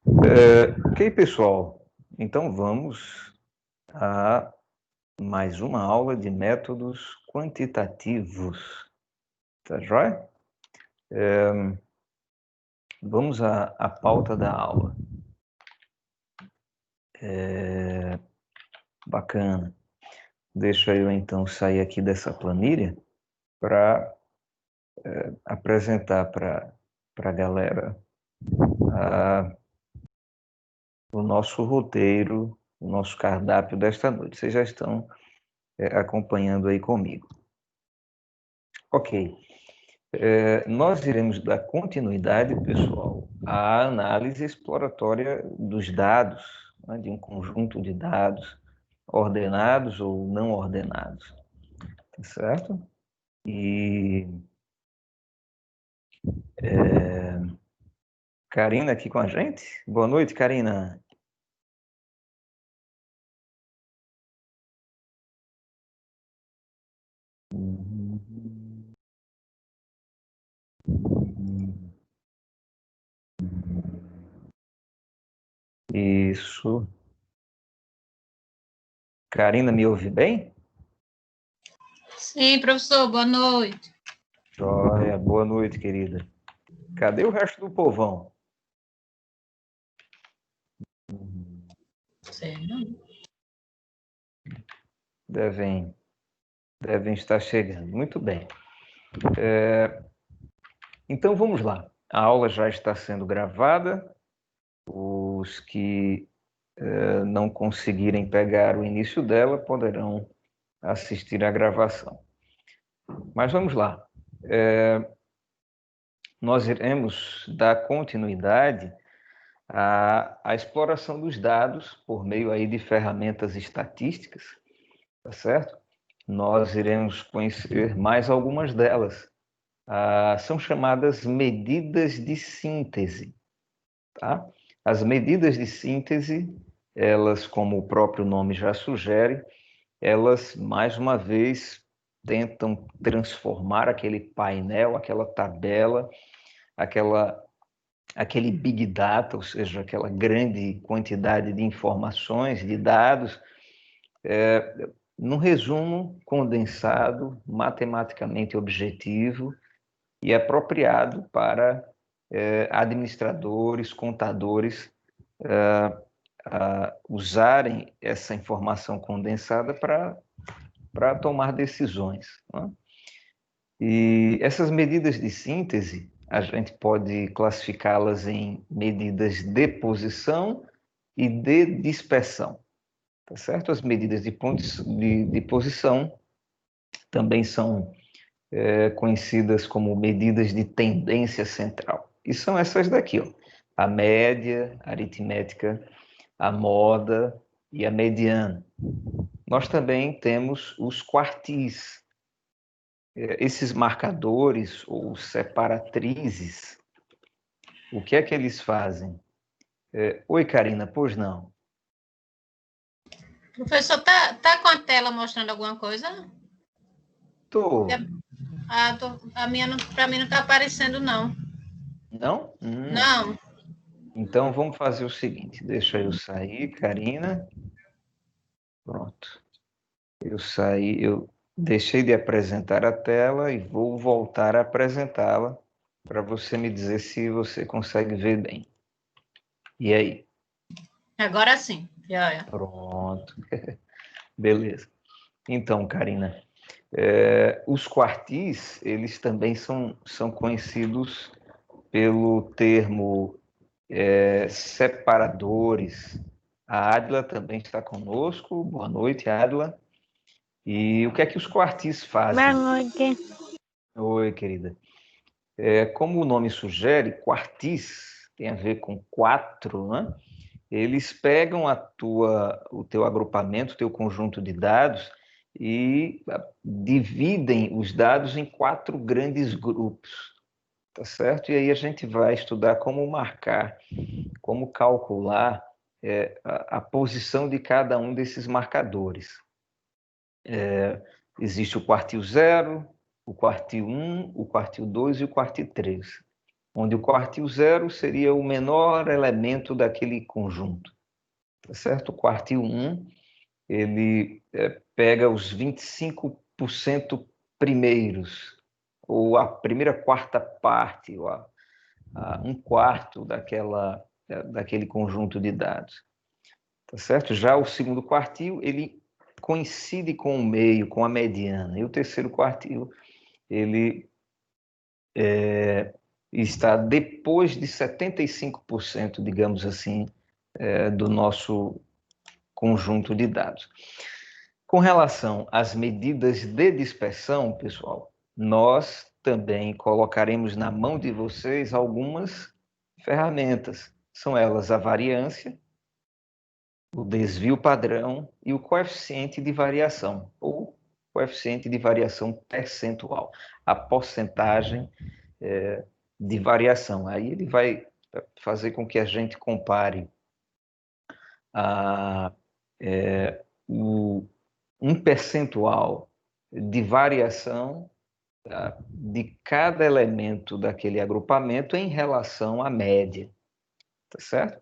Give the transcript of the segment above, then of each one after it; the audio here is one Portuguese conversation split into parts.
Ok, pessoal. Então vamos a mais uma aula de métodos quantitativos. Tá joia? Vamos à pauta da aula. Bacana. Deixa eu então sair aqui dessa planilha para apresentar para a galera o nosso roteiro, o nosso cardápio desta noite. Vocês já estão acompanhando aí comigo. Ok. Nós iremos dar continuidade, pessoal, à análise exploratória dos dados, né, de um conjunto de dados ordenados ou não ordenados, tá certo? E Karina aqui com a gente. Boa noite, Karina. Isso. Karina, me ouve bem? Sim, professor, boa noite. Joia, boa noite, querida. Cadê o resto do povão? Sei não. Devem estar chegando. Muito bem. Então vamos lá. A aula já está sendo gravada. Os que não conseguirem pegar o início dela poderão assistir à gravação. Mas vamos lá. Nós iremos dar continuidade à exploração dos dados por meio aí de ferramentas estatísticas, tá certo? Nós iremos conhecer mais algumas delas. São chamadas medidas de síntese, tá? As medidas de síntese, elas, como o próprio nome já sugere, elas, mais uma vez, tentam transformar aquele painel, aquela tabela, aquele big data, ou seja, aquela grande quantidade de informações, de dados, num resumo condensado, matematicamente objetivo e apropriado para administradores, contadores usarem essa informação condensada para tomar decisões. Né? E essas medidas de síntese, a gente pode classificá-las em medidas de posição e de dispersão. Tá certo? As medidas de posição também são conhecidas como medidas de tendência central. E são essas daqui, ó. A média aritmética, a moda e a mediana. Nós também temos os quartis. Esses marcadores ou separatrizes, o que é que eles fazem? Oi, Karina, pois não? Professor, tá com a tela mostrando alguma coisa? Tô. A minha, para mim, não está aparecendo, não. Não? Não. Então, vamos fazer o seguinte. Deixa eu sair, Karina. Pronto. Eu deixei de apresentar a tela e vou voltar a apresentá-la para você me dizer se você consegue ver bem. E aí? Agora sim. Já. Pronto. Beleza. Então, Karina, os quartis, eles também são conhecidos pelo termo separadores. A Adila também está conosco. Boa noite, Adila. E o que é que os quartis fazem? Boa noite. Oi, querida. Como o nome sugere, quartis tem a ver com quatro, né? Eles pegam o teu agrupamento, o teu conjunto de dados e dividem os dados em quatro grandes grupos, tá certo? E aí a gente vai estudar como marcar, como calcular a posição de cada um desses marcadores. Existe o quartil 0, o quartil 1, o quartil 2 e o quartil 3. onde o quartil 0 seria o menor elemento daquele conjunto, tá certo? O quartil 1, ele pega os 25% primeiros, ou a primeira quarta parte, ou um quarto daquele conjunto de dados, tá certo? Já o segundo quartil, ele coincide com o meio, com a mediana, e o terceiro quartil, ele está depois de 75%, digamos assim, do nosso conjunto de dados. Com relação às medidas de dispersão, pessoal, nós também colocaremos na mão de vocês algumas ferramentas. São elas a variância, o desvio padrão e o coeficiente de variação, ou coeficiente de variação percentual, a porcentagem de variação. Aí ele vai fazer com que a gente compare um percentual de variação de cada elemento daquele agrupamento em relação à média, tá certo?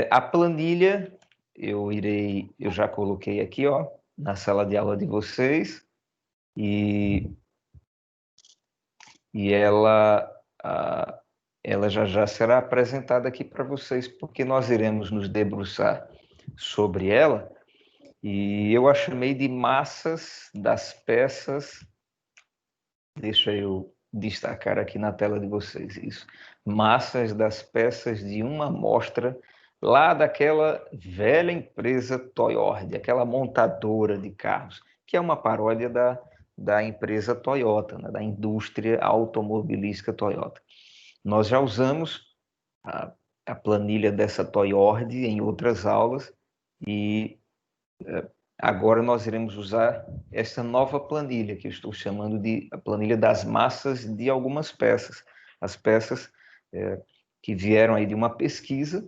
A planilha eu já coloquei aqui, ó, na sala de aula de vocês, e ela já será apresentada aqui para vocês, porque nós iremos nos debruçar sobre ela, e eu a chamei de massas das peças. Deixa eu destacar aqui na tela de vocês isso. Massas das peças de uma amostra lá daquela velha empresa Toyota, aquela montadora de carros, que é uma paródia da empresa Toyota, né, da indústria automobilística Toyota. Nós já usamos a planilha dessa Toyota em outras aulas e agora nós iremos usar essa nova planilha, que eu estou chamando de a planilha das massas de algumas peças. As peças que vieram aí de uma pesquisa,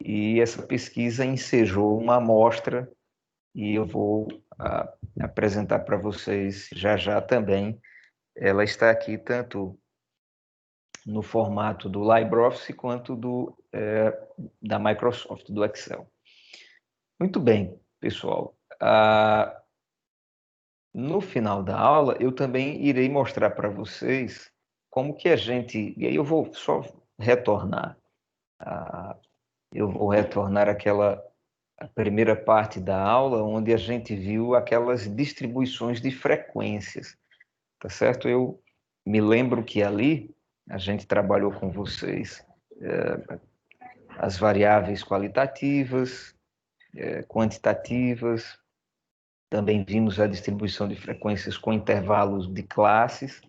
e essa pesquisa ensejou uma amostra, e eu vou apresentar para vocês já também. Ela está aqui tanto no formato do LibreOffice quanto da Microsoft, do Excel. Muito bem, pessoal. No final da aula, eu também irei mostrar para vocês como que a gente... E aí eu vou só retornar. Eu vou retornar a primeira parte da aula, onde a gente viu aquelas distribuições de frequências, tá certo? Eu me lembro que ali a gente trabalhou com vocês as variáveis qualitativas, quantitativas, também vimos a distribuição de frequências com intervalos de classes,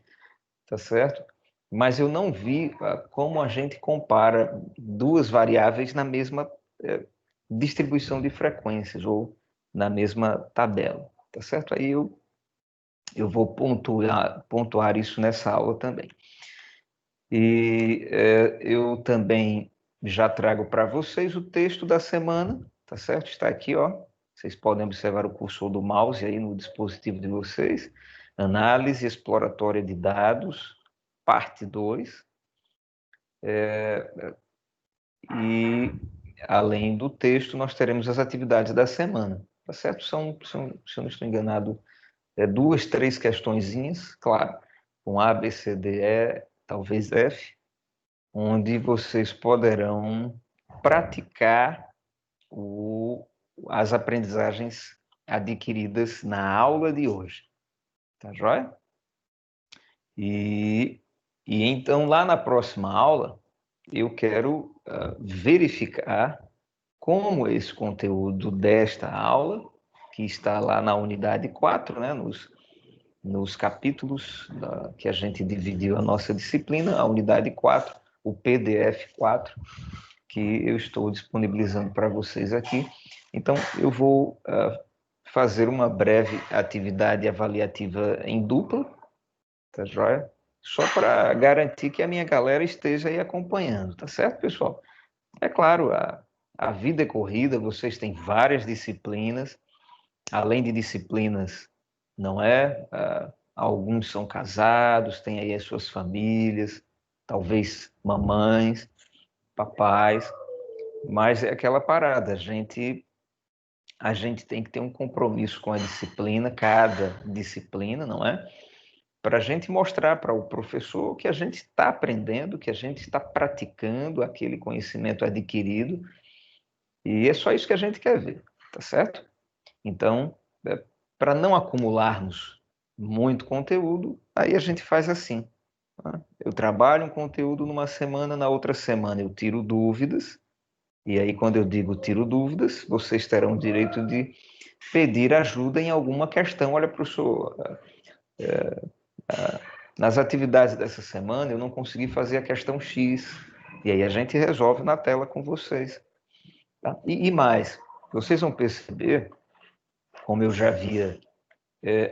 tá certo? Mas eu não vi como a gente compara duas variáveis na mesma distribuição de frequências ou na mesma tabela, tá certo? Aí eu vou pontuar isso nessa aula também. E eu também já trago para vocês o texto da semana, tá certo? Está aqui, ó. Vocês podem observar o cursor do mouse aí no dispositivo de vocês. Análise exploratória de dados, parte 2. E, além do texto, nós teremos as atividades da semana, tá certo? São se eu não estou enganado, 2, 3 questõezinhas, claro, com A, B, C, D, E, talvez F, onde vocês poderão praticar as aprendizagens adquiridas na aula de hoje. Tá joia? E então, lá na próxima aula, eu quero verificar como esse conteúdo desta aula, que está lá na unidade 4, né, nos capítulos que a gente dividiu a nossa disciplina, a unidade 4, o PDF 4, que eu estou disponibilizando para vocês aqui. Então, eu vou fazer uma breve atividade avaliativa em dupla, tá joia? Só para garantir que a minha galera esteja aí acompanhando, tá certo, pessoal? É claro, a vida é corrida, vocês têm várias disciplinas, além de disciplinas, não é? Alguns são casados, têm aí as suas famílias, talvez mamães, papais, mas é aquela parada, a gente tem que ter um compromisso com a disciplina, cada disciplina, não é? Para a gente mostrar para o professor que a gente está aprendendo, que a gente está praticando aquele conhecimento adquirido, e é só isso que a gente quer ver, tá certo? Então, para não acumularmos muito conteúdo, aí a gente faz assim. Tá? Eu trabalho um conteúdo numa semana, na outra semana eu tiro dúvidas, e aí quando eu digo tiro dúvidas, vocês terão o direito de pedir ajuda em alguma questão. Olha, professor, nas atividades dessa semana eu não consegui fazer a questão X, e aí a gente resolve na tela com vocês. Tá? E mais, vocês vão perceber, como eu já havia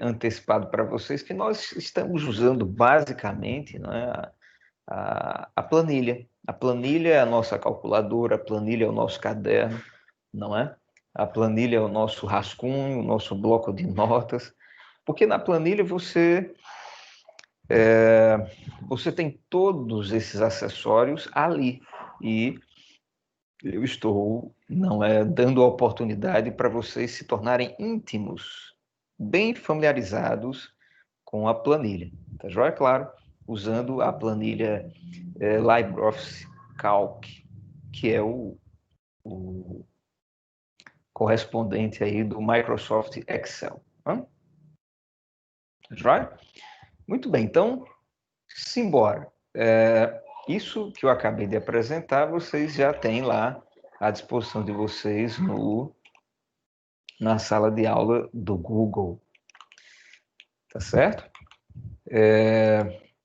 antecipado para vocês, que nós estamos usando basicamente, né, a planilha. A planilha é a nossa calculadora, a planilha é o nosso caderno, não é? A planilha é o nosso rascunho, o nosso bloco de notas, porque na planilha você tem todos esses acessórios ali e eu estou não é dando a oportunidade para vocês se tornarem íntimos, bem familiarizados com a planilha, tá joia? Claro, usando a planilha LibreOffice Calc, que é o correspondente aí do Microsoft Excel. Tá joia? Muito bem, então, simbora. Isso que eu acabei de apresentar, vocês já têm lá à disposição de vocês na sala de aula do Google, tá certo?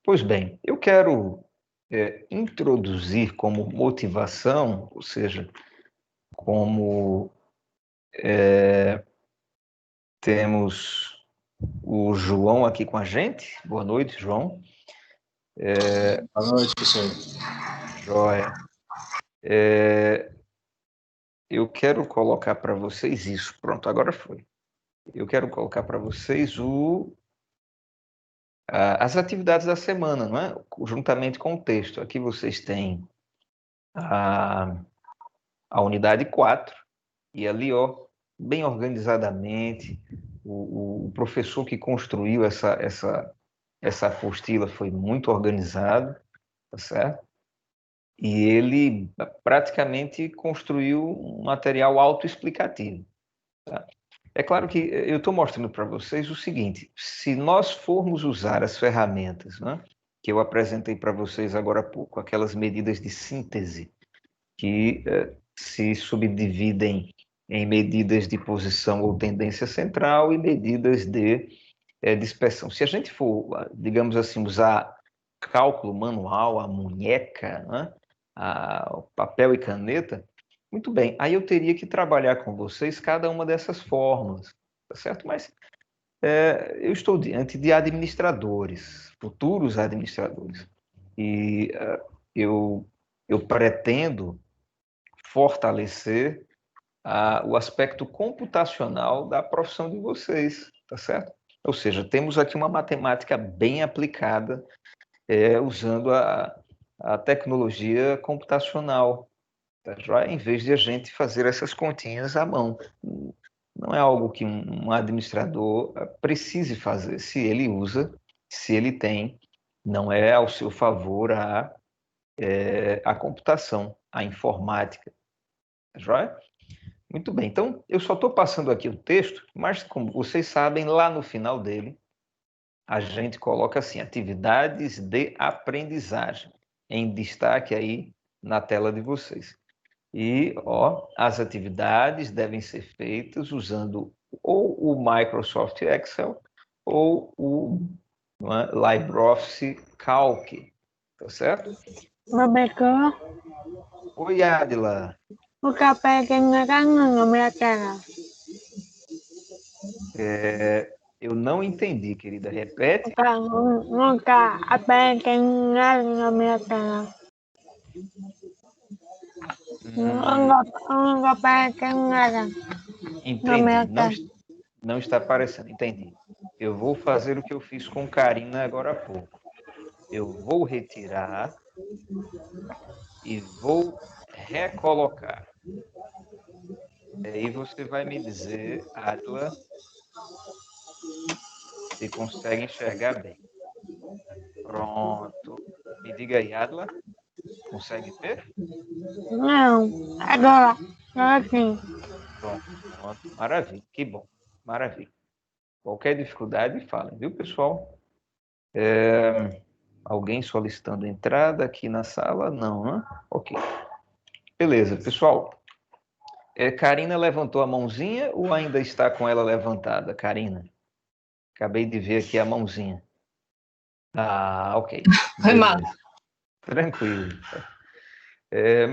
Pois bem, eu quero introduzir como motivação, ou seja, como temos o João aqui com a gente. Boa noite, João. Boa noite, professor. Joia. Eu quero colocar para vocês isso. Pronto, agora foi. Eu quero colocar para vocês as atividades da semana, não é? Juntamente com o texto. Aqui vocês têm a unidade 4, e ali, ó, bem organizadamente, o professor que construiu essa apostila foi muito organizado, tá certo? E ele praticamente construiu um material autoexplicativo. Tá? É claro que eu estou mostrando para vocês o seguinte: se nós formos usar as ferramentas, né, que eu apresentei para vocês agora há pouco, aquelas medidas de síntese que se subdividem em medidas de posição ou tendência central e medidas de dispersão. Se a gente for, digamos assim, usar cálculo manual, a munheca, né, o papel e caneta, muito bem, aí eu teria que trabalhar com vocês cada uma dessas fórmulas, tá certo? Mas eu estou diante de administradores, futuros administradores, e eu pretendo fortalecer o aspecto computacional da profissão de vocês, tá certo? Ou seja, temos aqui uma matemática bem aplicada, usando a tecnologia computacional, tá joia? Em vez de a gente fazer essas continhas à mão. Não é algo que um administrador precise fazer. Se ele usa, se ele tem, não é ao seu favor a computação, a informática. Tá joia? Muito bem, então eu só estou passando aqui o texto, mas como vocês sabem, lá no final dele, a gente coloca assim, atividades de aprendizagem, em destaque aí na tela de vocês. E, ó, as atividades devem ser feitas usando ou o Microsoft Excel ou o LibreOffice Calc, tá certo? Professor, Oi, Adila. o café que não está na minha tela. Eu não entendi, querida. Repete. Não está apertando nada na minha tela. Não apertando nada na minha Entendi. tela. Não está aparecendo, entendi. Eu vou fazer o que eu fiz com Karina agora há pouco. eu vou retirar e vou recolocar. Aí você vai me dizer, Adla, se consegue enxergar bem. Pronto. Me diga aí, Adla, consegue ver? Não, agora sim. Pronto. Maravilha, que bom. Maravilha. Qualquer dificuldade, falem, viu, pessoal? Alguém solicitando entrada aqui na sala? Não, né? Ok. Beleza, pessoal. Karina levantou a mãozinha ou ainda está com ela levantada, Karina? Acabei de ver aqui a mãozinha. Ah, ok. Foi mal. Beleza. Tranquilo.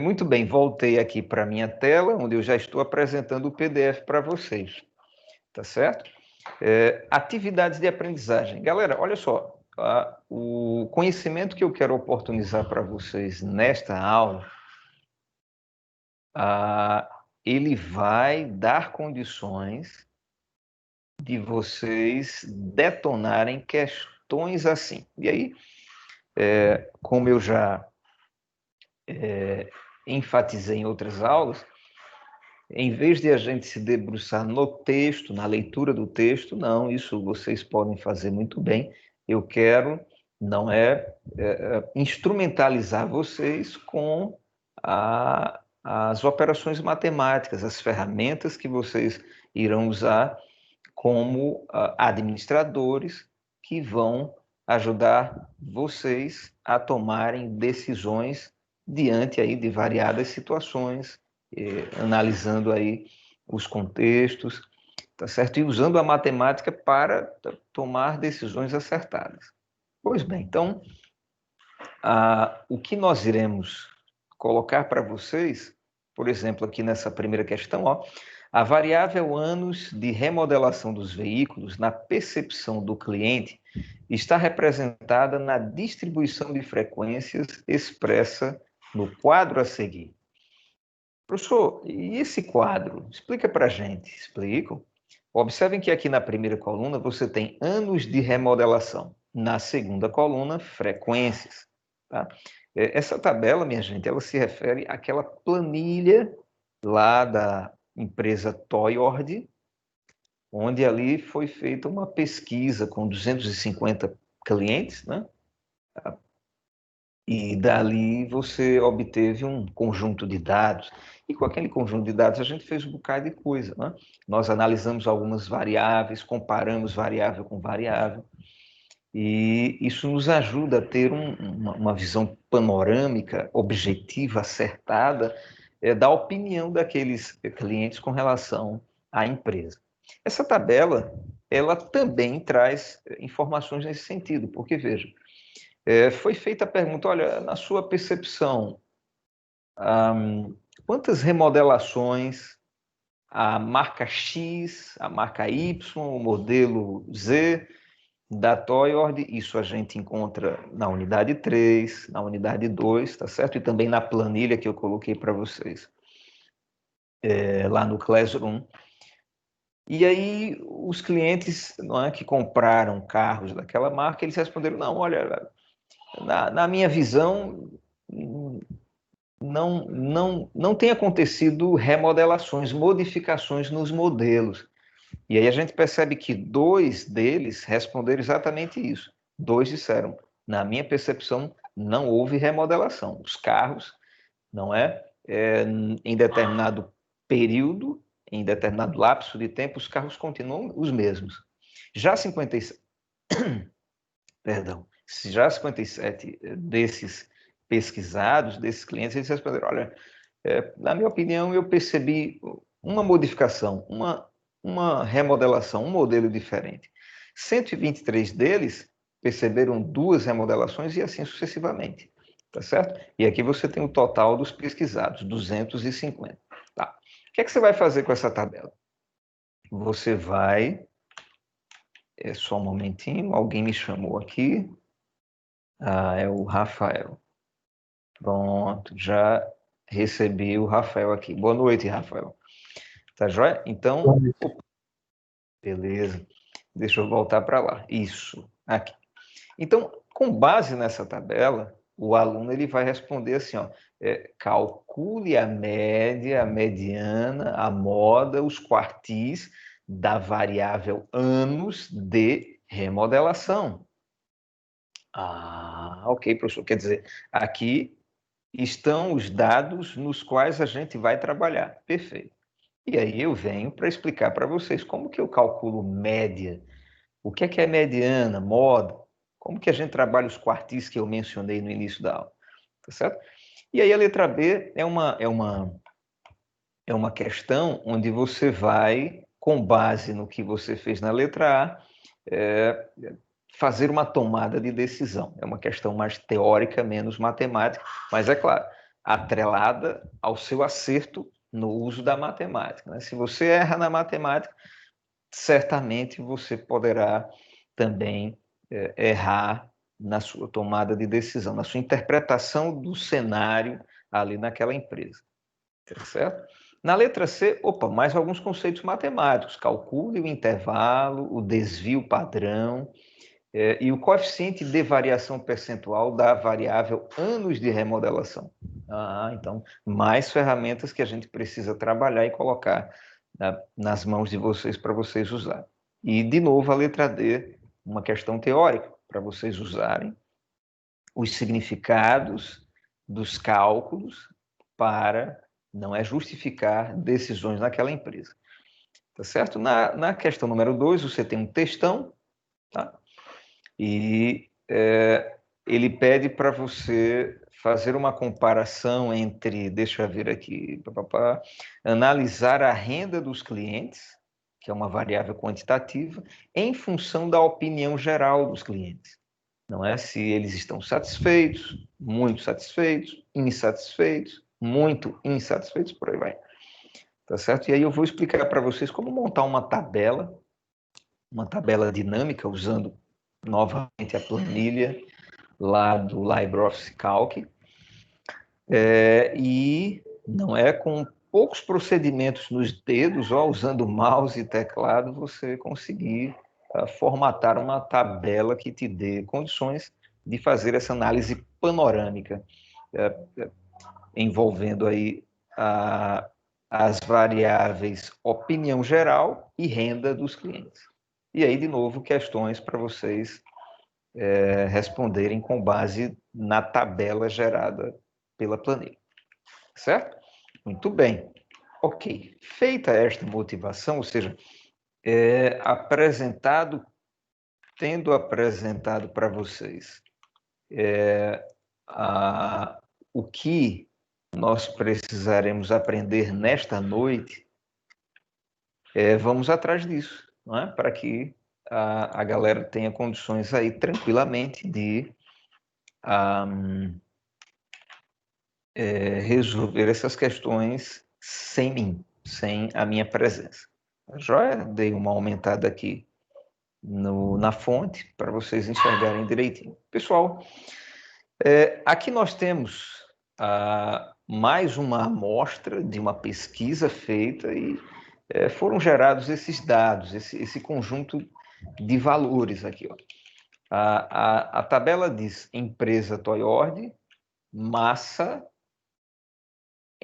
Muito bem, voltei aqui para a minha tela, onde eu já estou apresentando o PDF para vocês. Tá certo? Atividades de aprendizagem. Galera, olha só. O conhecimento que eu quero oportunizar para vocês nesta aula, ele vai dar condições de vocês detonarem questões assim. E aí, como eu já enfatizei em outras aulas, em vez de a gente se debruçar no texto, na leitura do texto, não, isso vocês podem fazer muito bem. Eu quero, não instrumentalizar vocês com as operações matemáticas, as ferramentas que vocês irão usar como administradores que vão ajudar vocês a tomarem decisões diante aí de variadas situações, analisando aí os contextos, tá certo? E usando a matemática para tomar decisões acertadas. Pois bem, então, o que nós iremos colocar para vocês, por exemplo, aqui nessa primeira questão, a variável anos de remodelação dos veículos na percepção do cliente está representada na distribuição de frequências expressa no quadro a seguir. Professor, e esse quadro? Explica para a gente. Explico. Observem que aqui na primeira coluna você tem anos de remodelação. Na segunda coluna, frequências. Tá? Essa tabela, minha gente, ela se refere àquela planilha lá da empresa Toyord, onde ali foi feita uma pesquisa com 250 clientes, né? E dali você obteve um conjunto de dados. E com aquele conjunto de dados a gente fez um bocado de coisa, né? Nós analisamos algumas variáveis, comparamos variável com variável, e isso nos ajuda a ter uma visão panorâmica, objetiva, acertada, da opinião daqueles clientes com relação à empresa. Essa tabela, ela também traz informações nesse sentido, porque, veja, foi feita a pergunta, olha, na sua percepção, quantas remodelações a marca X, a marca Y, o modelo Z da Toyord, isso a gente encontra na unidade 3, na unidade 2, tá certo? E também na planilha que eu coloquei para vocês, lá no Classroom. E aí, os clientes, não é, que compraram carros daquela marca, eles responderam, não, olha, na minha visão, não tem acontecido remodelações, modificações nos modelos. E aí a gente percebe que 2 deles responderam exatamente isso. 2 disseram, na minha percepção, não houve remodelação. Os carros, não em determinado período, em determinado lapso de tempo, os carros continuam os mesmos. Já 57, perdão, já 57 desses pesquisados, desses clientes, eles responderam, olha, na minha opinião, eu percebi uma modificação, uma remodelação, um modelo diferente. 123 deles perceberam 2 remodelações e assim sucessivamente, tá certo? E aqui você tem o total dos pesquisados, 250. Tá. O que é que você vai fazer com essa tabela? Você vai... só um momentinho, alguém me chamou aqui. É o Rafael. Pronto, já recebi o Rafael aqui. Boa noite, Rafael. Tá joia? Então, beleza. Deixa eu voltar para lá. Isso, aqui. Então, Com base nessa tabela, o aluno ele vai responder assim, ó, calcule a média, a mediana, a moda, os quartis da variável anos de remodelação. Ah, ok, professor. Quer dizer, aqui estão os dados nos quais a gente vai trabalhar. Perfeito. E aí eu venho para explicar para vocês como que eu calculo média, o que é mediana, moda, como que a gente trabalha os quartis que eu mencionei no início da aula, tá certo? E aí a letra B é uma questão onde você vai, com base no que você fez na letra A, fazer uma tomada de decisão. É uma questão mais teórica, menos matemática, mas é claro, atrelada ao seu acerto no uso da matemática, né? Se você erra na matemática, certamente você poderá também errar na sua tomada de decisão, na sua interpretação do cenário ali naquela empresa, tá certo? Na letra C, mais alguns conceitos matemáticos, calcule o intervalo, o desvio padrão, e o coeficiente de variação percentual da variável anos de remodelação. Então, mais ferramentas que a gente precisa trabalhar e colocar nas mãos de vocês para vocês usarem. E, de novo, a letra D, uma questão teórica para vocês usarem os significados dos cálculos para não justificar decisões naquela empresa. Tá certo? Na questão número 2, você tem um textão, tá? E ele pede para você fazer uma comparação entre, deixa eu ver aqui, analisar a renda dos clientes, que é uma variável quantitativa, em função da opinião geral dos clientes. Não é se eles estão satisfeitos, muito satisfeitos, insatisfeitos, muito insatisfeitos, por aí vai. Tá certo? E aí eu vou explicar para vocês como montar uma tabela dinâmica, usando novamente a planilha lá do LibreOffice Calc, e não é com poucos procedimentos nos dedos, usando mouse e teclado, você conseguir formatar uma tabela que te dê condições de fazer essa análise panorâmica, envolvendo aí as variáveis opinião geral e renda dos clientes. E aí, de novo, questões para vocês responderem com base na tabela gerada pela planilha. Certo? Muito bem. Ok. Feita esta motivação, ou seja, tendo apresentado para vocês o que nós precisaremos aprender nesta noite, vamos atrás disso, não é? Para que a galera tenha condições aí tranquilamente de resolver essas questões sem mim, sem a minha presença. Já dei uma aumentada aqui na fonte para vocês enxergarem direitinho. Pessoal, aqui nós temos mais uma amostra de uma pesquisa feita e foram gerados esses dados, esse conjunto de valores aqui. Ó. A tabela diz empresa Toyord, massa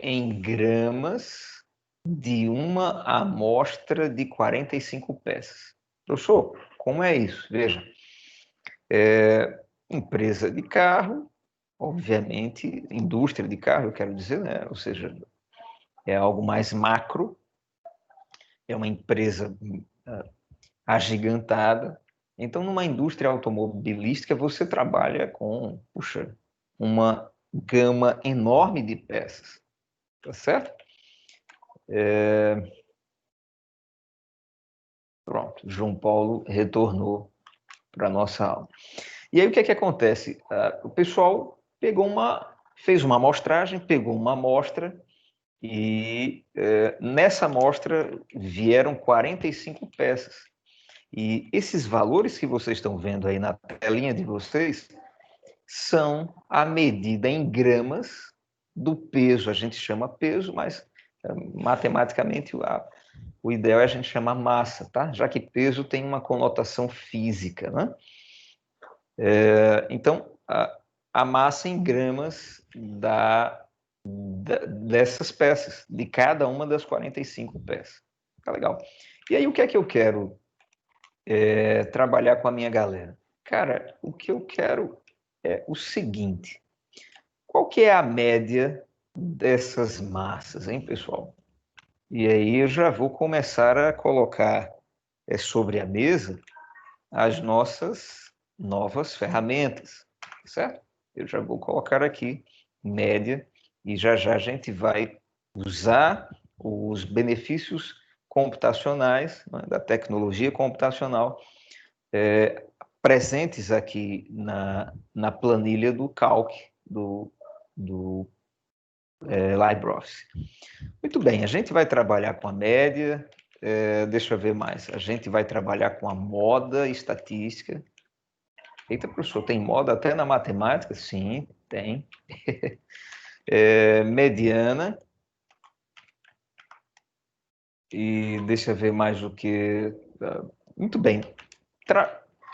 em gramas de uma amostra de 45 peças. Professor, como é isso? Veja, empresa de carro, obviamente, indústria de carro, eu quero dizer, né? Ou seja, é algo mais macro, é uma empresa agigantada. Então, numa indústria automobilística, você trabalha com, uma gama enorme de peças, tá certo? Pronto, João Paulo retornou para a nossa aula. E aí o que é que acontece? O pessoal fez uma amostragem, pegou uma amostra e nessa amostra vieram 45 peças. E esses valores que vocês estão vendo aí na telinha de vocês são a medida em gramas do peso. A gente chama peso, mas matematicamente o ideal é a gente chamar massa, tá? Já que peso tem uma conotação física, né? Então, a massa em gramas dessas peças, de cada uma das 45 peças. Tá legal. E aí, o que é que eu quero trabalhar com a minha galera? Cara, o que eu quero é o seguinte. Qual que é a média dessas massas, hein, pessoal? E aí eu já vou começar a colocar sobre a mesa as nossas novas ferramentas, certo? Eu já vou colocar aqui média e já a gente vai usar os benefícios computacionais, né, da tecnologia computacional presentes aqui na planilha do Calc, do LibreOffice. Muito bem, a gente vai trabalhar com a média, deixa eu ver mais, a gente vai trabalhar com a moda estatística. Eita, professor, tem moda até na matemática? Sim, tem. Mediana. E deixa eu ver mais o que... Muito bem.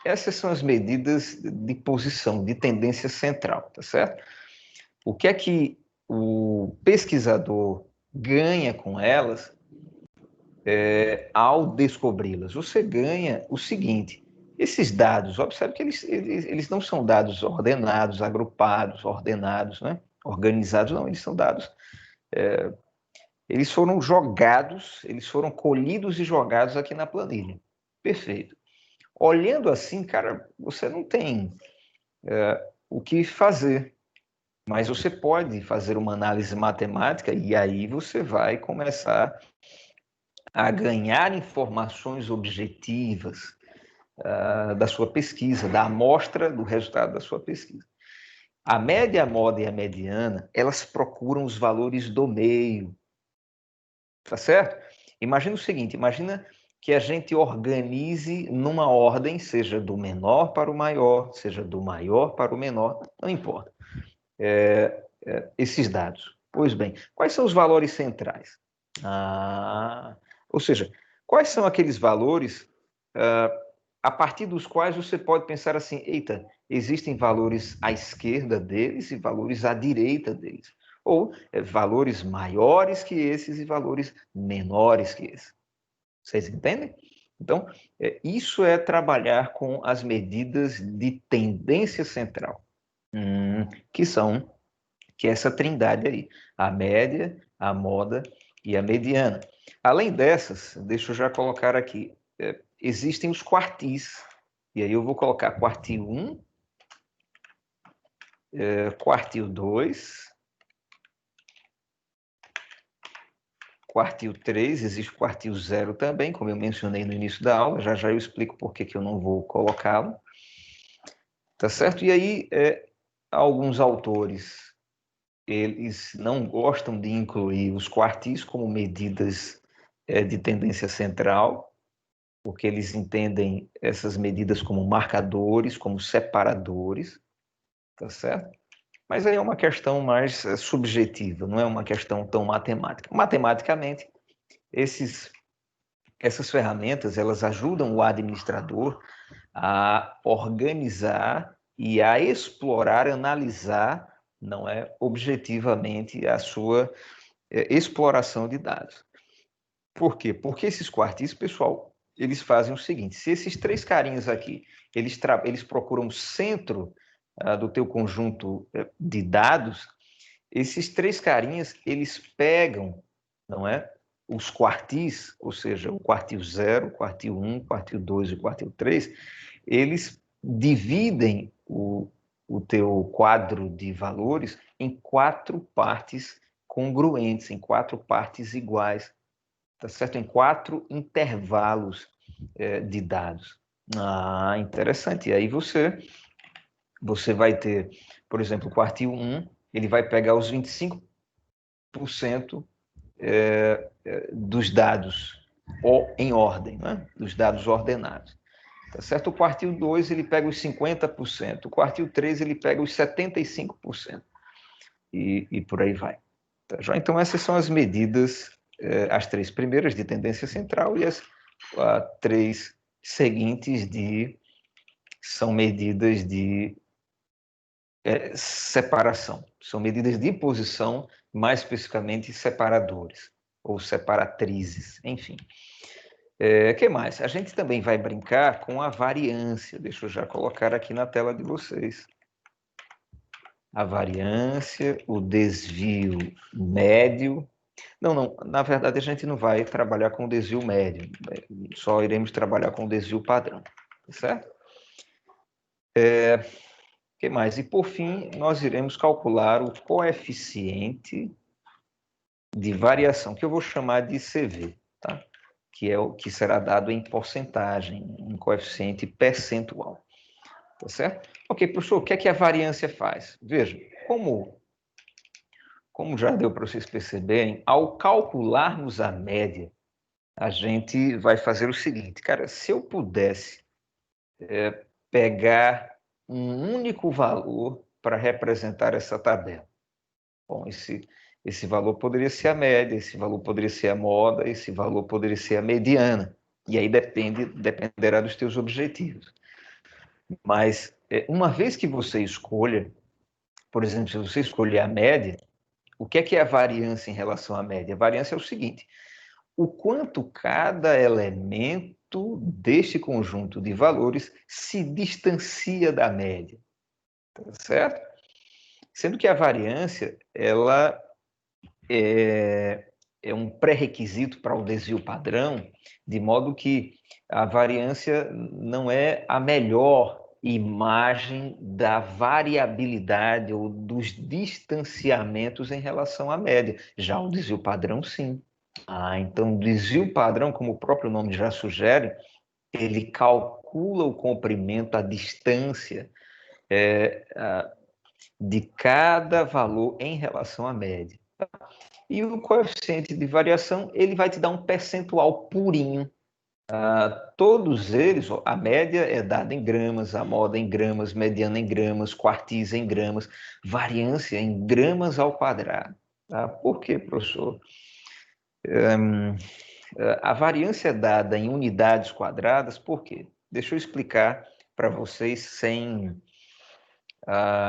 Essas são as medidas de posição, de tendência central, tá certo? O que é que o pesquisador ganha com elas ao descobri-las? Você ganha o seguinte: esses dados, observe que eles não são dados ordenados, agrupados, ordenados, né? Organizados, não, eles são dados. Eles foram jogados, eles foram colhidos e jogados aqui na planilha. Perfeito. Olhando assim, cara, você não tem o que fazer, mas você pode fazer uma análise matemática e aí você vai começar a ganhar informações objetivas da sua pesquisa, da amostra do resultado da sua pesquisa. A média, a moda e a mediana, elas procuram os valores do meio, tá certo? Imagina o seguinte, imagina que a gente organize numa ordem, seja do menor para o maior, seja do maior para o menor, não importa, esses dados. Pois bem, quais são os valores centrais? Ou seja, quais são aqueles valores a partir dos quais você pode pensar assim, eita, existem valores à esquerda deles e valores à direita deles. Ou valores maiores que esses e valores menores que esses. Vocês entendem? Então, isso é trabalhar com as medidas de tendência central, que é essa trindade aí, a média, a moda e a mediana. Além dessas, deixa eu já colocar aqui, existem os quartis, e aí eu vou colocar quartil 1, quartil 2, quartil 3, existe o quartil 0 também, como eu mencionei no início da aula, já eu explico por que eu não vou colocá-lo, tá certo? E aí, alguns autores, eles não gostam de incluir os quartis como medidas de tendência central, porque eles entendem essas medidas como marcadores, como separadores, tá certo? Mas aí é uma questão mais subjetiva, não é uma questão tão matemática. Matematicamente, essas ferramentas, elas ajudam o administrador a organizar e a explorar, analisar, não é, objetivamente a sua exploração de dados. Por quê? Porque esses quartis, pessoal, eles fazem o seguinte, se esses três carinhas aqui, eles procuram o centro do teu conjunto de dados, esses três carinhas, eles pegam, não é, os quartis, ou seja, o quartil 0, quartil 1, quartil 2 e quartil 3, eles dividem o teu quadro de valores em 4 partes congruentes, em 4 partes iguais, tá certo? Em 4 intervalos de dados. Interessante. E aí você vai ter, por exemplo, o quartil 1, ele vai pegar os 25% dos dados em ordem, né? Dos dados ordenados. Tá certo? O quartil 2, ele pega os 50%. O quartil 3, ele pega os 75%. E por aí vai. Tá? Então, essas são as medidas, as 3 primeiras de tendência central e as 3 seguintes de são medidas de separação, são medidas de posição, mais especificamente separadores, ou separatrizes, enfim. Que mais? A gente também vai brincar com a variância, deixa eu já colocar aqui na tela de vocês. A variância, o desvio médio. Não, na verdade a gente não vai trabalhar com o desvio médio, só iremos trabalhar com o desvio padrão, certo? Que mais? E por fim, nós iremos calcular o coeficiente de variação, que eu vou chamar de CV, tá? Que é o que será dado em porcentagem, em coeficiente percentual. Tá certo? Ok, professor, o que é que a variância faz? Veja, como já deu para vocês perceberem, ao calcularmos a média, a gente vai fazer o seguinte, cara, se eu pudesse pegar um único valor para representar essa tabela, bom, esse valor poderia ser a média, esse valor poderia ser a moda, esse valor poderia ser a mediana, e aí dependerá dos teus objetivos. Mas uma vez que você escolha, por exemplo, se você escolher a média, o que é a variância em relação à média? A variância é o seguinte, o quanto cada elemento deste conjunto de valores se distancia da média, tá certo? Sendo que a variância, ela é um pré-requisito para o desvio padrão, de modo que a variância não é a melhor imagem da variabilidade ou dos distanciamentos em relação à média. Já o desvio padrão, sim. Então, o desvio padrão, como o próprio nome já sugere, ele calcula o comprimento, a distância de cada valor em relação à média. E o coeficiente de variação, ele vai te dar um percentual purinho. Todos eles, a média é dada em gramas, a moda em gramas, mediana em gramas, quartis em gramas, variância em gramas ao quadrado. Tá? Por quê, professor? A variância é dada em unidades quadradas, por quê? Deixa eu explicar para vocês sem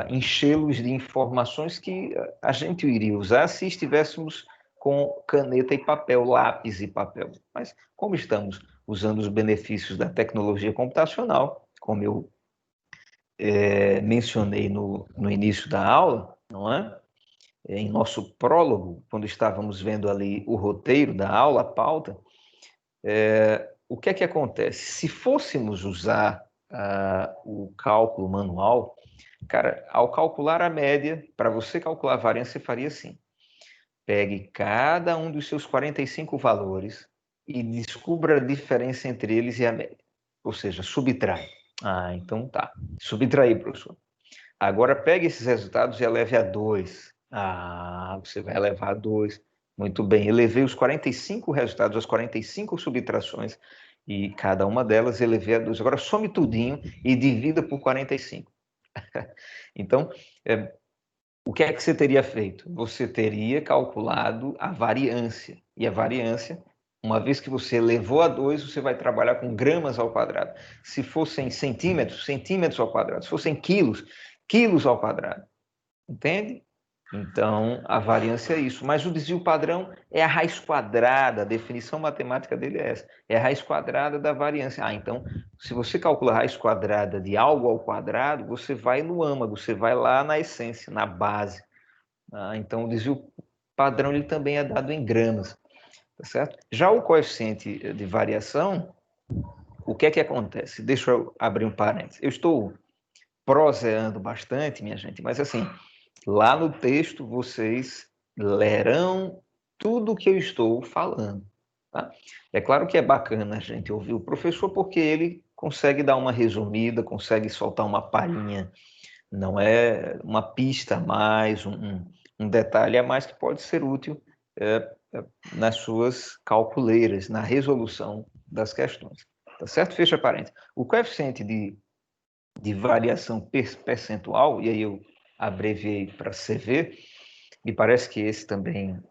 enchê-los de informações que a gente iria usar se estivéssemos com caneta e papel, lápis e papel. Mas como estamos usando os benefícios da tecnologia computacional, como eu mencionei no início da aula, não é? Em nosso prólogo, quando estávamos vendo ali o roteiro da aula, a pauta, o que é que acontece? Se fôssemos usar o cálculo manual, cara, ao calcular a média, para você calcular a variância, você faria assim. Pegue cada um dos seus 45 valores e descubra a diferença entre eles e a média. Ou seja, subtrai. Então tá. Subtrair, professor. Agora pegue esses resultados e eleve a 2. Você vai elevar a 2. Muito bem. Elevei os 45 resultados, as 45 subtrações, e cada uma delas elevei a 2. Agora some tudinho e divida por 45. Então, o que é que você teria feito? Você teria calculado a variância. E a variância, uma vez que você elevou a 2, você vai trabalhar com gramas ao quadrado. Se fossem centímetros, centímetros ao quadrado. Se fossem quilos, quilos ao quadrado. Entende? Então, a variância é isso. Mas o desvio padrão é a raiz quadrada, a definição matemática dele é essa. É a raiz quadrada da variância. Então, se você calcula a raiz quadrada de algo ao quadrado, você vai no âmago, você vai lá na essência, na base. Então, o desvio padrão ele também é dado em gramas. Tá certo? Já o coeficiente de variação, o que é que acontece? Deixa eu abrir um parênteses. Eu estou proseando bastante, minha gente, mas assim, lá no texto vocês lerão tudo o que eu estou falando. Tá? É claro que é bacana a gente ouvir o professor porque ele consegue dar uma resumida, consegue soltar uma palhinha, não é uma pista a mais, um detalhe a mais que pode ser útil nas suas calculeiras, na resolução das questões. Tá certo? Fecha parênteses. O coeficiente de variação percentual, e aí eu abreviei para CV, me parece que esse também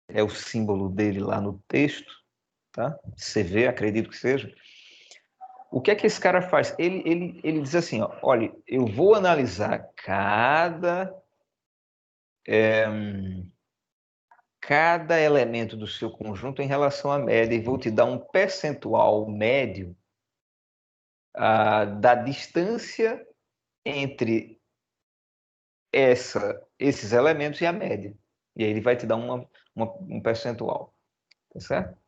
é o símbolo dele lá no texto, tá? CV, acredito que seja. O que é que esse cara faz? Ele diz assim, ó, olha, eu vou analisar cada elemento do seu conjunto em relação à média e vou te dar um percentual médio da distância entre esses elementos e a média. E aí ele vai te dar um percentual. Tá certo?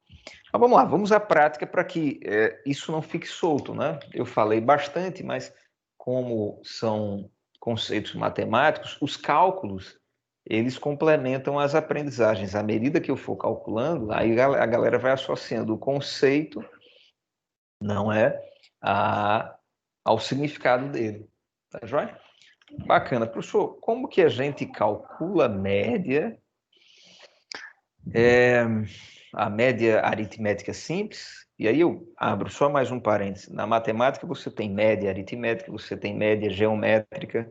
Mas vamos lá, vamos à prática para que isso não fique solto, né? Eu falei bastante, mas como são conceitos matemáticos, os cálculos, eles complementam as aprendizagens. À medida que eu for calculando, aí a galera vai associando o conceito, não é, ao significado dele. Tá joia? Bacana. Professor, como que a gente calcula a média? A média aritmética simples, e aí eu abro só mais um parênteses. Na matemática você tem média aritmética, você tem média geométrica,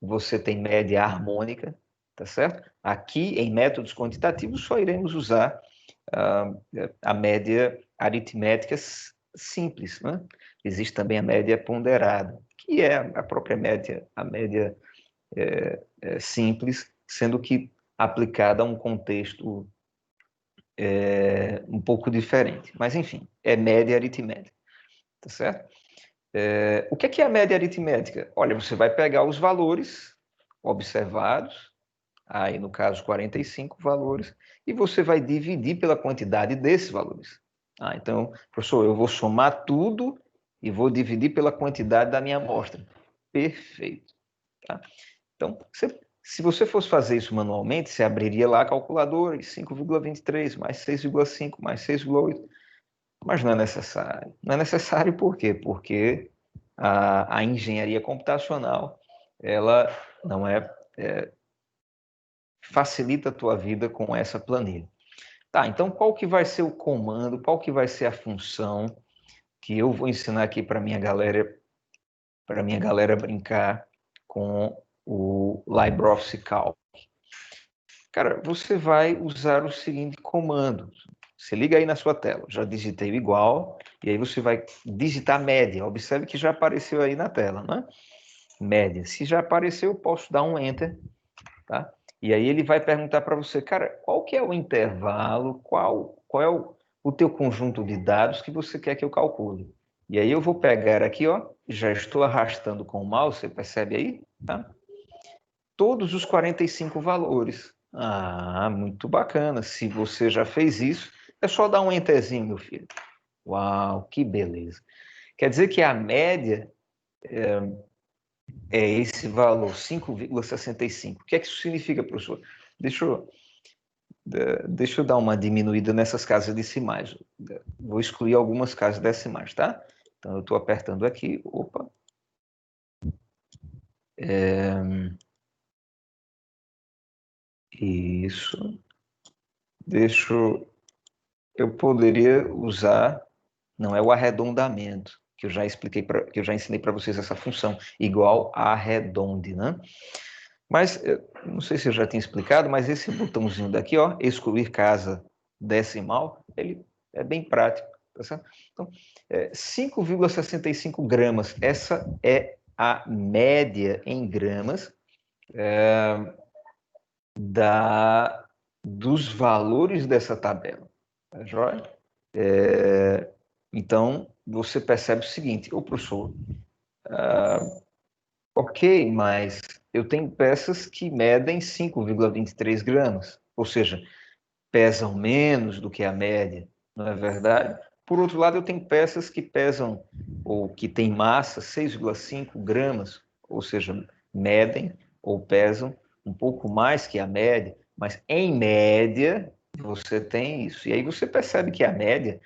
você tem média harmônica, tá certo? Aqui, em métodos quantitativos, só iremos usar a média aritmética simples, né? Existe também a média ponderada, que é a própria média, a média simples, sendo que aplicada a um contexto um pouco diferente. Mas, enfim, é média aritmética, tá certo? O que é a média aritmética? Olha, você vai pegar os valores observados, aí no caso 45 valores, e você vai dividir pela quantidade desses valores. Então, professor, eu vou somar tudo e vou dividir pela quantidade da minha amostra. Perfeito. Tá? Então, se você fosse fazer isso manualmente, você abriria lá a calculadora e 5,23 mais 6,5 mais 6,8. Mas não é necessário. Não é necessário por quê? Porque a engenharia computacional, ela não facilita a tua vida com essa planilha. Tá, então qual que vai ser o comando, qual que vai ser a função que eu vou ensinar aqui para minha galera brincar com o LibreOffice Calc? Cara, você vai usar o seguinte comando. Você liga aí na sua tela. Já digitei o igual, e aí você vai digitar média. Observe que já apareceu aí na tela, né? Média. Se já apareceu, eu posso dar um Enter, tá? E aí ele vai perguntar para você, cara, qual que é o intervalo, qual é o teu conjunto de dados que você quer que eu calcule? E aí eu vou pegar aqui, ó, já estou arrastando com o mouse, você percebe aí? Tá? Todos os 45 valores. Muito bacana. Se você já fez isso, é só dar um enterzinho, meu filho. Uau, que beleza. Quer dizer que a média é esse valor, 5,65. O que é que isso significa, professor? Deixa eu dar uma diminuída nessas casas decimais. Vou excluir algumas casas decimais, tá? Então, eu estou apertando aqui. Opa. Isso. Eu poderia usar, não é o arredondamento, que eu já expliquei, que eu já ensinei para vocês essa função, igual a arredonde, né? Mas, não sei se eu já tinha explicado, mas esse botãozinho daqui, ó, excluir casa decimal, ele é bem prático, tá certo? Então, 5,65 gramas, essa é a média em gramas dos valores dessa tabela, tá joia? Então, você percebe o seguinte, ô professor, ok, mas eu tenho peças que medem 5,23 gramas, ou seja, pesam menos do que a média, não é verdade? Por outro lado, eu tenho peças que pesam, ou que têm massa 6,5 gramas, ou seja, medem ou pesam um pouco mais que a média, mas em média você tem isso. E aí você percebe que a média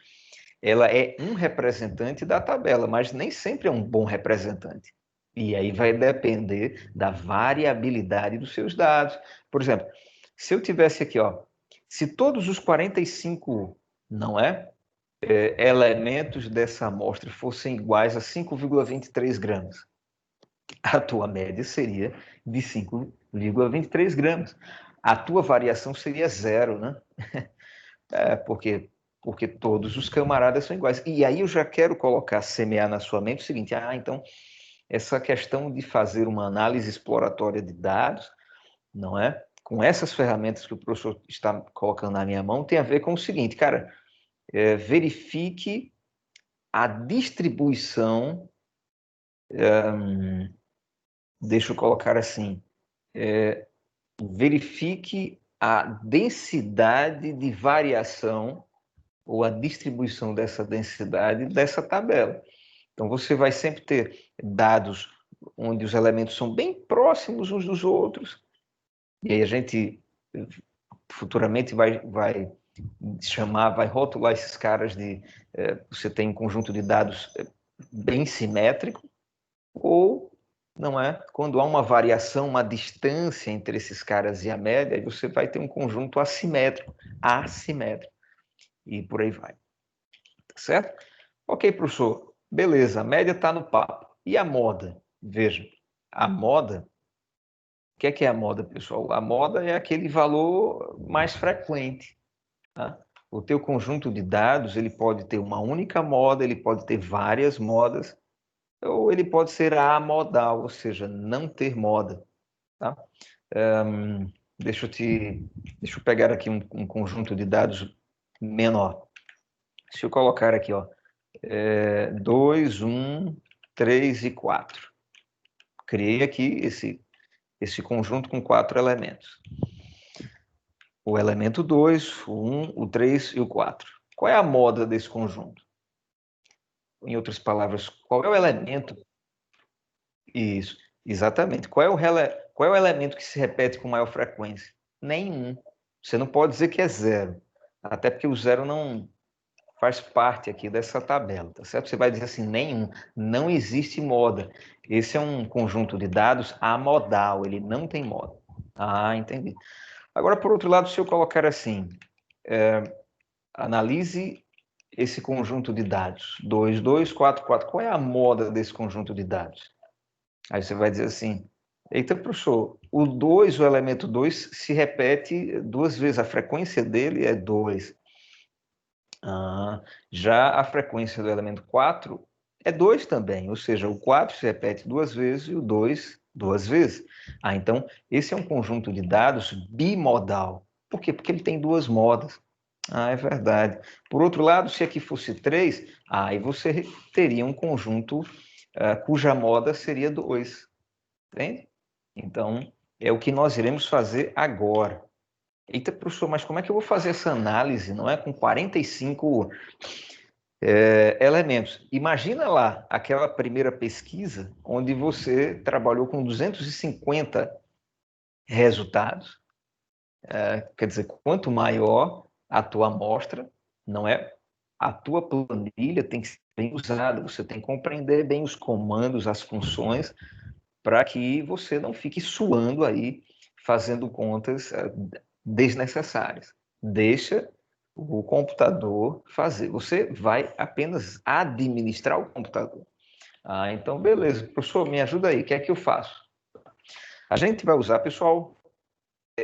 ela é um representante da tabela, mas nem sempre é um bom representante. E aí vai depender da variabilidade dos seus dados. Por exemplo, se eu tivesse aqui, ó, se todos os 45, não é, elementos dessa amostra fossem iguais a 5,23 gramas, a tua média seria de 5,23 gramas. A tua variação seria zero, né? Porque porque todos os camaradas são iguais. E aí eu já quero semear na sua mente o seguinte, então, essa questão de fazer uma análise exploratória de dados, não é? Com essas ferramentas que o professor está colocando na minha mão, tem a ver com o seguinte, cara, verifique a distribuição, deixa eu colocar assim, verifique a densidade de variação ou a distribuição dessa densidade dessa tabela. Então, você vai sempre ter dados onde os elementos são bem próximos uns dos outros, e aí a gente futuramente vai rotular esses caras de... você tem um conjunto de dados bem simétrico, ou, não é? Quando há uma variação, uma distância entre esses caras e a média, você vai ter um conjunto assimétrico, e por aí vai. Tá certo? Ok, professor. Beleza, a média está no papo. E a moda? Veja, a moda... O que é a moda, pessoal? A moda é aquele valor mais frequente. Tá? O teu conjunto de dados, ele pode ter uma única moda, ele pode ter várias modas, ou ele pode ser amodal, ou seja, não ter moda. Tá? Deixa eu pegar aqui um conjunto de dados menor. Se eu colocar aqui, 2, 1, 3 e 4. Criei aqui esse conjunto com 4 elementos. O elemento 2, o 1, o 3 e o 4. Qual é a moda desse conjunto? Em outras palavras, qual é o elemento? Isso, exatamente. Qual é o elemento que se repete com maior frequência? Nenhum. Você não pode dizer que é zero, até porque o zero não faz parte aqui dessa tabela, tá certo? Você vai dizer assim, nenhum, não existe moda. Esse é um conjunto de dados amodal, ele não tem moda. Entendi. Agora, por outro lado, se eu colocar assim, analise esse conjunto de dados, 2, 2, 4, 4, qual é a moda desse conjunto de dados? Aí você vai dizer assim, eita, professor, o 2, o elemento 2, se repete 2 vezes, a frequência dele é 2. Já a frequência do elemento 4 é 2 também, ou seja, o 4 se repete 2 vezes e o 2 2 vezes. Então, esse é um conjunto de dados bimodal. Por quê? Porque ele tem 2 modas. É verdade. Por outro lado, se aqui fosse 3, aí você teria um conjunto cuja moda seria 2. Entende? Então, é o que nós iremos fazer agora. Eita, professor, mas como é que eu vou fazer essa análise, não é? Com 45 elementos. Imagina lá aquela primeira pesquisa onde você trabalhou com 250 resultados. Quer dizer, quanto maior a tua amostra, não é? A tua planilha tem que ser bem usada, você tem que compreender bem os comandos, as funções, para que você não fique suando aí, fazendo contas desnecessárias. Deixa o computador fazer. Você vai apenas administrar o computador. Então, beleza. Professor, me ajuda aí. O que é que eu faço? A gente vai usar, pessoal,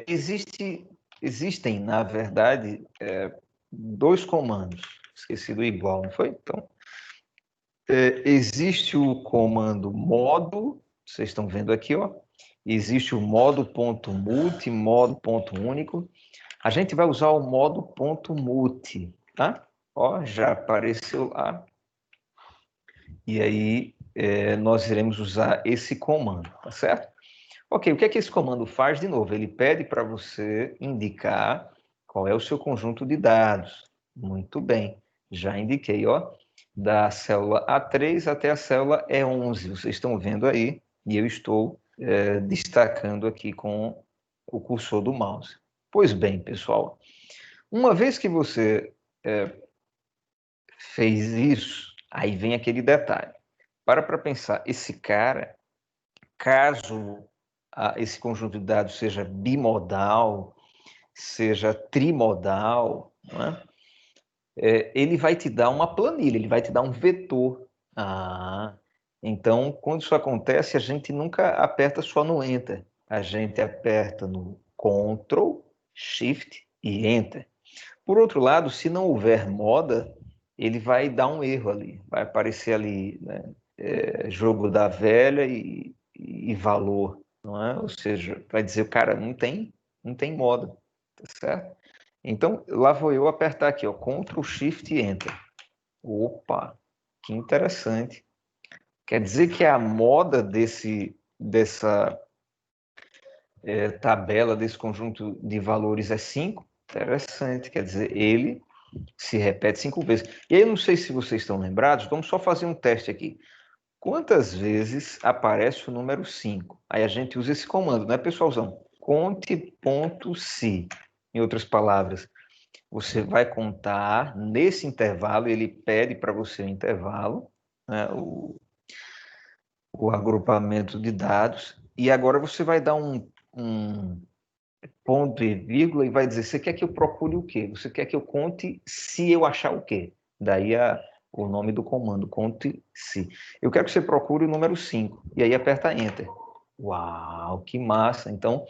existem, na verdade, 2 comandos. Esqueci do igual, não foi? Então, existe o comando modo, vocês estão vendo aqui, existe o modo.multi, modo.único. A gente vai usar o modo.multi, tá? Já apareceu lá. E aí, nós iremos usar esse comando, tá certo? Ok, o que é que esse comando faz? De novo, ele pede para você indicar qual é o seu conjunto de dados. Muito bem, já indiquei, da célula A3 até a célula E11. Vocês estão vendo aí, e eu estou destacando aqui com o cursor do mouse. Pois bem, pessoal, uma vez que você fez isso, aí vem aquele detalhe. Para pensar, esse cara, caso esse conjunto de dados seja bimodal, seja trimodal, não é? Ele vai te dar uma planilha, ele vai te dar um vetor. Então, quando isso acontece, a gente nunca aperta só no Enter. A gente aperta no Ctrl, Shift e Enter. Por outro lado, se não houver moda, ele vai dar um erro ali. Vai aparecer ali, né, jogo da velha e valor, não é? Ou seja, vai dizer, cara, não tem moda, tá certo? Então, lá vou eu apertar aqui, ó, Ctrl Shift Enter. Opa, que interessante. Quer dizer que a moda dessa tabela, desse conjunto de valores é 5? Interessante, quer dizer, ele se repete 5 vezes. E aí, eu não sei se vocês estão lembrados, vamos só fazer um teste aqui. Quantas vezes aparece o número 5? Aí a gente usa esse comando, né, pessoalzão? Conte.se. Em outras palavras, você vai contar nesse intervalo, ele pede para você o intervalo, né, o agrupamento de dados, e agora você vai dar um ponto e vírgula e vai dizer, você quer que eu procure o quê? Você quer que eu conte se eu achar o quê? Daí o nome do comando, conte se. Eu quero que você procure o número 5, e aí aperta Enter. Uau, que massa! Então,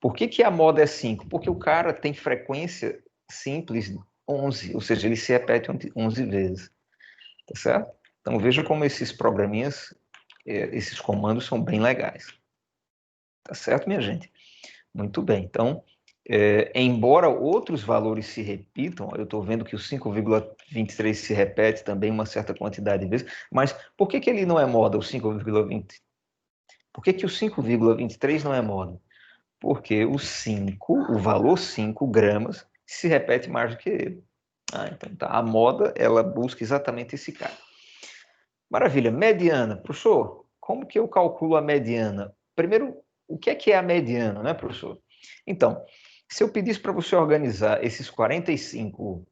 por que a moda é 5? Porque o cara tem frequência simples 11, ou seja, ele se repete 11 vezes, tá certo? Então, veja como esses programinhas, esses comandos são bem legais. Tá certo, minha gente? Muito bem. Então, embora outros valores se repitam, eu estou vendo que o 5,23 se repete também uma certa quantidade de vezes, mas por que ele não é moda, o 5,20? Por que o 5,23 não é moda? Porque o valor 5 gramas, se repete mais do que ele. Então tá. A moda, ela busca exatamente esse cara. Maravilha. Mediana. Professor, como que eu calculo a mediana? Primeiro, o que é a mediana, né, professor? Então, se eu pedisse para você organizar esses 45,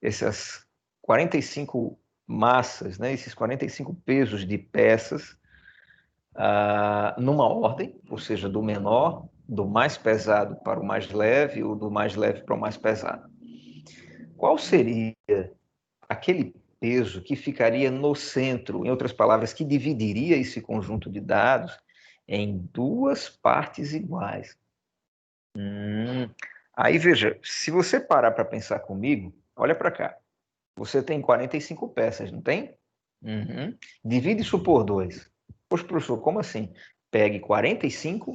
essas 45 massas, né, esses 45 pesos de peças, numa ordem, ou seja, do menor, do mais pesado para o mais leve, ou do mais leve para o mais pesado. Qual seria aquele peso que ficaria no centro, em outras palavras, que dividiria esse conjunto de dados em duas partes iguais? Aí veja, se você parar para pensar comigo, olha para cá. Você tem 45 peças, não tem? Divide isso por 2. Poxa, professor, como assim? Pegue 45,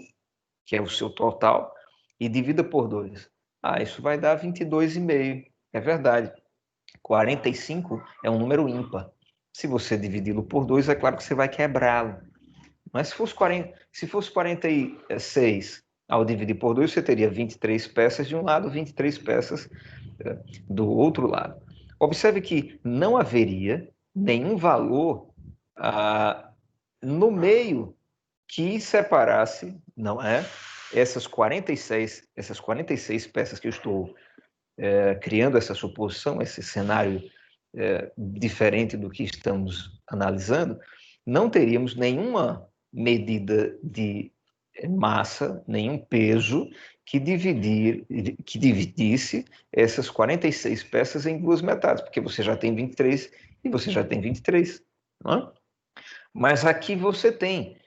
que é o seu total, e divida por 2. Isso vai dar 22,5. É verdade. 45 é um número ímpar. Se você dividi-lo por 2, é claro que você vai quebrá-lo. Mas se fosse 46, ao dividir por 2, você teria 23 peças de um lado, 23 peças do outro lado. Observe que não haveria nenhum valor no meio que separasse, não é? Essas 46 peças que eu estou criando essa suposição, esse cenário diferente do que estamos analisando, não teríamos nenhuma medida de massa, nenhum peso que dividisse essas 46 peças em duas metades, porque você já tem 23 e você já tem 23. Não é? Mas aqui você tem.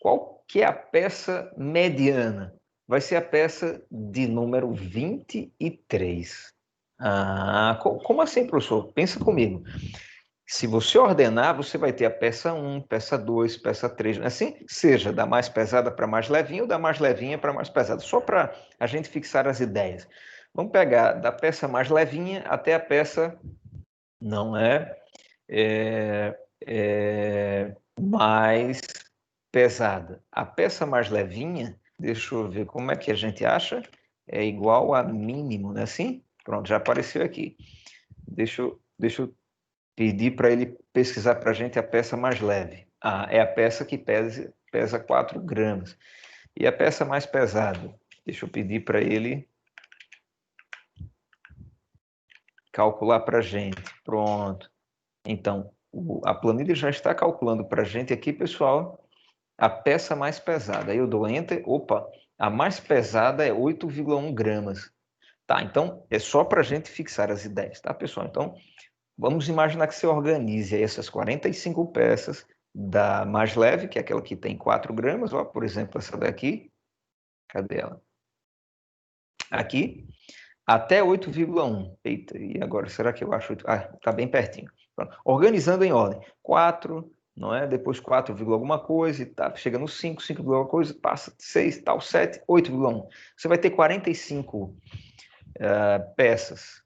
Qual que é a peça mediana? Vai ser a peça de número 23. Como assim, professor? Pensa comigo. Se você ordenar, você vai ter a peça 1, peça 2, peça 3, assim, seja da mais pesada para mais levinha ou da mais levinha para mais pesada, só para a gente fixar as ideias. Vamos pegar da peça mais levinha até a peça não mais pesada. A peça mais levinha, deixa eu ver como é que a gente acha, é igual a mínimo, não é assim? Pronto, já apareceu aqui. Deixa eu pedir para ele pesquisar para a gente a peça mais leve. É a peça que pesa 4 gramas. E a peça mais pesada? Deixa eu pedir para ele calcular para a gente. Pronto. Então, a planilha já está calculando para a gente aqui, pessoal, a peça mais pesada. Aí eu dou Enter. Opa, a mais pesada é 8,1 gramas. Tá, então é só para a gente fixar as ideias, tá, pessoal? Então, vamos imaginar que você organize aí essas 45 peças da mais leve, que é aquela que tem 4 gramas, ó, por exemplo, essa daqui. Cadê ela? aqui, até 8,1. Eita, e agora, será que eu acho 8? Ah, está bem pertinho. Pronto. Organizando em ordem. 4, não é? Depois 4, alguma coisa, e tá, chega no 5, 5, alguma coisa, passa 6, tal, 7, 8,1. Você vai ter 45 peças.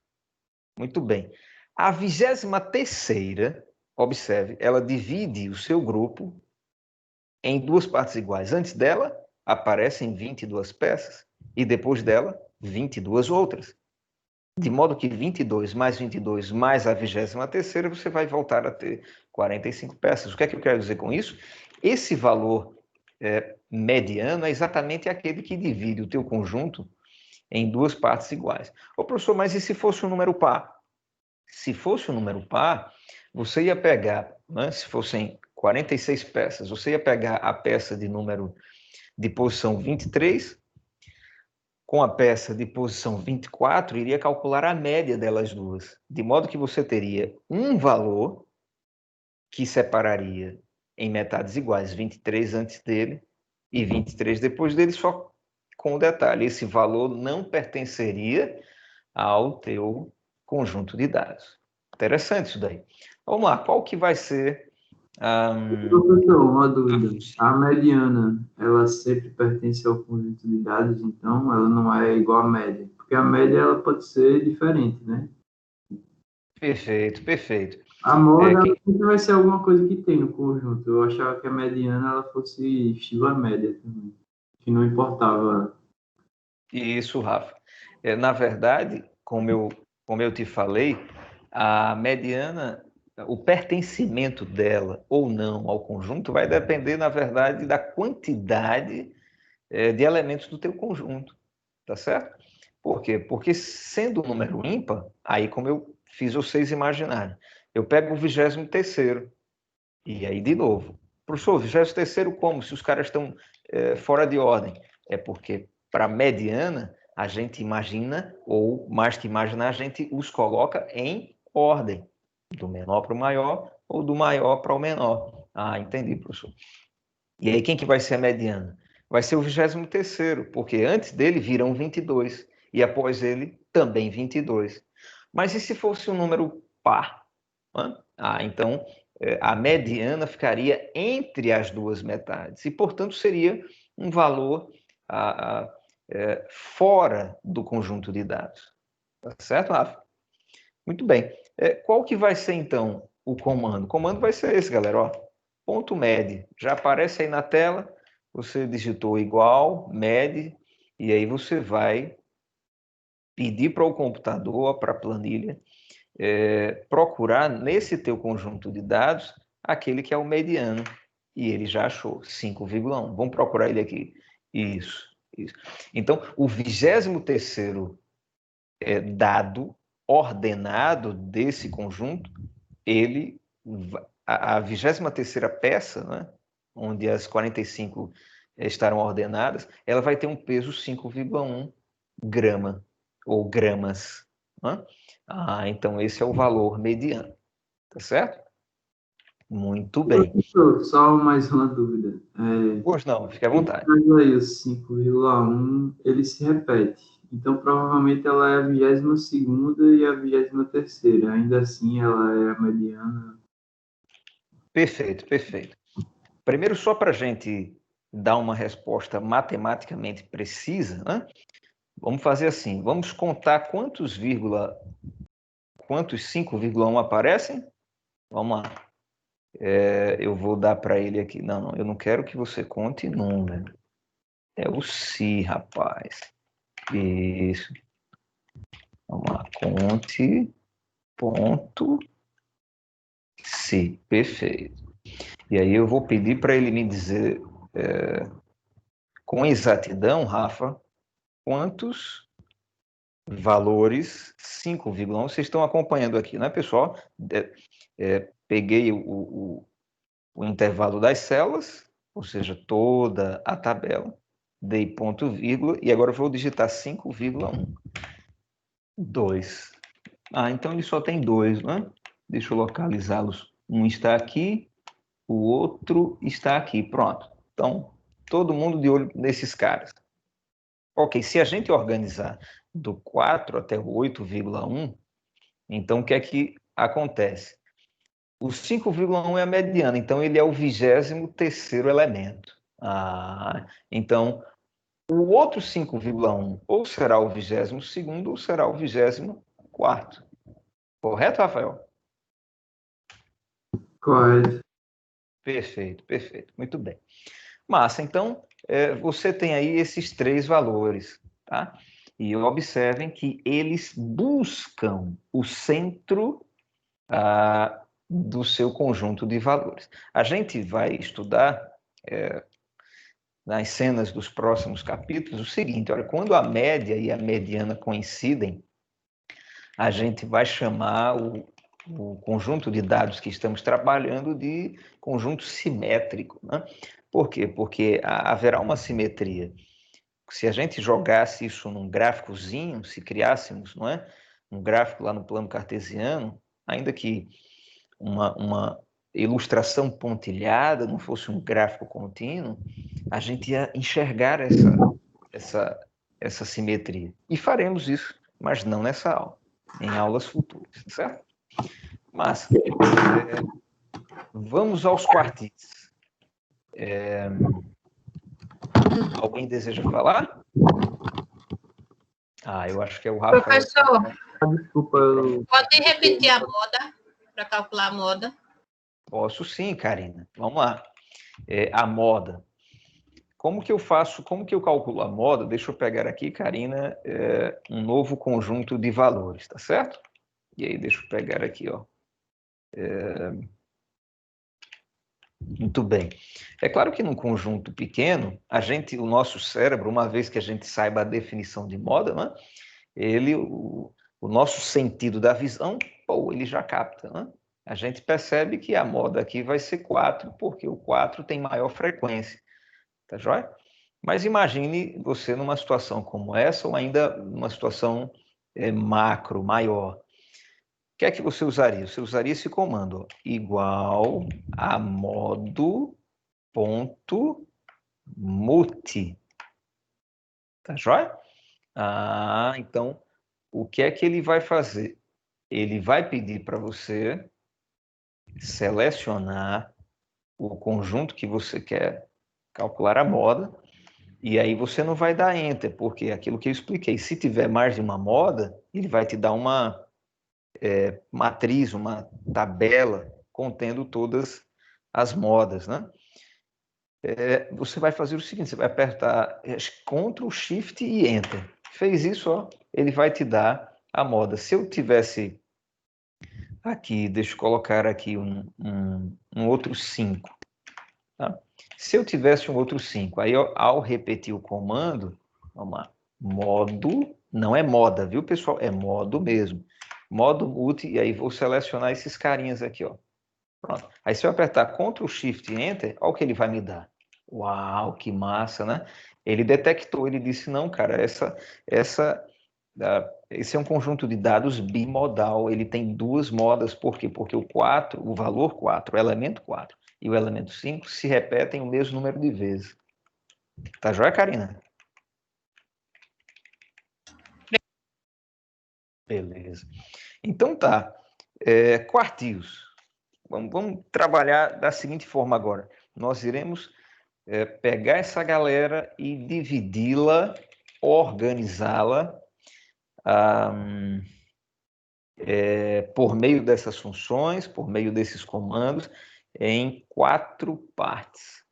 Muito bem. A 23ª, observe, ela divide o seu grupo em duas partes iguais. Antes dela, aparecem 22 peças, e depois dela, 22 outras. De modo que 22 mais 22 mais a 23ª, você vai voltar a ter 45 peças. O que é que eu quero dizer com isso? Esse valor mediano é exatamente aquele que divide o teu conjunto em duas partes iguais. Ô, professor, mas e se fosse um número par? Se fosse um número par, você ia pegar, né, se fossem 46 peças, você ia pegar a peça de posição 23 com a peça de posição 24, iria calcular a média delas duas, de modo que você teria um valor que separaria em metades iguais, 23 antes dele e 23 depois dele, só com o detalhe, esse valor não pertenceria ao teu conjunto de dados. Interessante isso daí. Vamos lá, qual que vai ser... Professor, uma dúvida. A mediana, ela sempre pertence ao conjunto de dados, então ela não é igual à média. Porque a média, ela pode ser diferente, né? Perfeito, perfeito. A moda ela sempre vai ser alguma coisa que tem no conjunto. Eu achava que a mediana, ela fosse estilo a média também. Que não importava. Isso, Rafa. Na verdade, como eu te falei, a mediana, o pertencimento dela ou não ao conjunto vai depender, na verdade, da quantidade de elementos do teu conjunto, tá certo? Por quê? Porque sendo um número ímpar, aí como eu fiz vocês imaginarem, eu pego o 23º, e aí de novo. Professor, 23º como? Se os caras estão fora de ordem. É porque para mediana, a gente imagina, ou mais que imaginar, a gente os coloca em ordem, do menor para o maior, ou do maior para o menor. Ah, entendi, professor. E aí quem que vai ser a mediana? Vai ser o 23º, porque antes dele viram 22, e após ele também 22. Mas e se fosse um número par? Ah, então a mediana ficaria entre as duas metades, e portanto seria um valor fora do conjunto de dados. Tá certo, Rafa? Muito bem. Qual que vai ser, então, o comando? O comando vai ser esse, galera. Ó, ponto med. Já aparece aí na tela. Você digitou igual, med, e aí você vai pedir para o computador, para a planilha, procurar nesse teu conjunto de dados aquele que é o mediano. E ele já achou, 5,1. Vamos procurar ele aqui. Isso. Então, o 23º dado ordenado desse conjunto, ele, a 23ª peça, né, onde as 45 estarão ordenadas, ela vai ter um peso 5,1 grama, ou gramas. Né? Então esse é o valor mediano, tá certo? Muito bem. Professor, só mais uma dúvida. Pois não, fique à vontade. Aí, o 5,1, ele se repete. Então, provavelmente, ela é a 22ª e a 23ª. Ainda assim, ela é a mediana. Perfeito, perfeito. Primeiro, só para a gente dar uma resposta matematicamente precisa, né? Vamos fazer assim, vamos contar quantos 5,1 aparecem? Vamos lá. Eu vou dar para ele aqui. Não, eu não quero que você conte número. É o si, rapaz. Isso. Vamos lá, conte ponto si. Perfeito. E aí eu vou pedir para ele me dizer com exatidão, Rafa, quantos valores 5,1 vocês estão acompanhando aqui, né, pessoal? Peguei o intervalo das células, ou seja, toda a tabela, dei ponto vírgula, e agora eu vou digitar 5,1. 2. Então ele só tem 2, né? Deixa eu localizá-los. Um está aqui, o outro está aqui. Pronto. Então, todo mundo de olho nesses caras. Ok, se a gente organizar do 4 até o 8,1, então o que é que acontece? O 5,1 é a mediana, então ele é o 23º elemento. Então, o outro 5,1 ou será o 22º ou será o 24º. Correto, Rafael? Correto. Perfeito, perfeito. Muito bem. Massa, então, você tem aí esses 3 valores, tá? E observem que eles buscam o centro do seu conjunto de valores. A gente vai estudar nas cenas dos próximos capítulos o seguinte: olha, quando a média e a mediana coincidem, a gente vai chamar o conjunto de dados que estamos trabalhando de conjunto simétrico, né? Por quê? Porque haverá uma simetria. Se a gente jogasse isso num gráficozinho, se criássemos, não é, um gráfico lá no plano cartesiano, ainda que uma ilustração pontilhada, não fosse um gráfico contínuo, a gente ia enxergar essa simetria. E faremos isso, mas não nessa aula, em aulas futuras, certo? Mas vamos aos quartis. Alguém deseja falar? Eu acho que é o Rafael. Professor, Desculpa, pode repetir a moda, para calcular a moda? Posso sim, Karina. Vamos lá. A moda. Como que eu faço, como que eu calculo a moda? Deixa eu pegar aqui, Karina, um novo conjunto de valores, tá certo? E aí, deixa eu pegar aqui, ó. Muito bem. É claro que num conjunto pequeno, o nosso cérebro, uma vez que a gente saiba a definição de moda, né, o nosso sentido da visão, ele já capta, né? A gente percebe que a moda aqui vai ser 4, porque o 4 tem maior frequência, tá joia? Mas imagine você numa situação como essa, ou ainda numa situação macro, maior. O que é que você usaria? Você usaria esse comando, ó, igual a modo.multi. Tá joia? Então, o que é que ele vai fazer? Ele vai pedir para você selecionar o conjunto que você quer calcular a moda, e aí você não vai dar Enter, porque aquilo que eu expliquei, se tiver mais de uma moda, ele vai te dar uma matriz, uma tabela contendo todas as modas, né? Você vai fazer o seguinte, você vai apertar Ctrl, Shift e Enter. Fez isso, ó, ele vai te dar a moda. Se eu tivesse aqui, deixa eu colocar aqui um outro 5. Tá? Se eu tivesse um outro 5, aí ao repetir o comando, vamos lá, modo, não é moda, viu, pessoal? É modo mesmo. Modo multi, e aí vou selecionar esses carinhas aqui, ó. Pronto. Aí se eu apertar Ctrl, Shift e Enter, olha o que ele vai me dar. Uau, que massa, né? Ele detectou, ele disse, não, cara, esse é um conjunto de dados bimodal, ele tem 2 modas, por quê? Porque o valor 4, o elemento 4 e o elemento 5 se repetem o mesmo número de vezes. Tá joia, Karina? Beleza. Então tá, quartis. Vamos trabalhar da seguinte forma agora. Nós iremos pegar essa galera e dividi-la, organizá-la por meio dessas funções, por meio desses comandos, em 4 partes,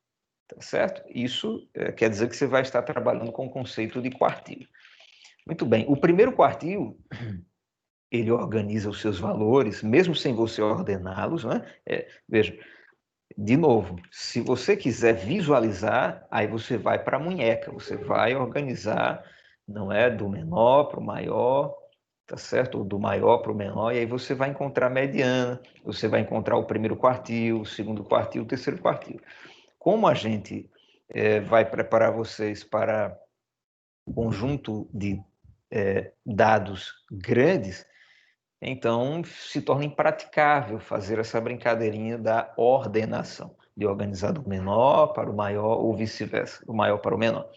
tá certo? Isso quer dizer que você vai estar trabalhando com o conceito de quartil. Muito bem, o primeiro quartil, ele organiza os seus valores, mesmo sem você ordená-los, né? Veja, de novo, se você quiser visualizar, aí você vai para a munheca, você vai organizar, não é, do menor para o maior, tá certo? Ou do maior para o menor, e aí você vai encontrar a mediana, você vai encontrar o primeiro quartil, o segundo quartil, o terceiro quartil. Como a gente vai preparar vocês para conjunto de dados grandes, então se torna impraticável fazer essa brincadeirinha da ordenação, de organizar do menor para o maior ou vice-versa, do maior para o menor.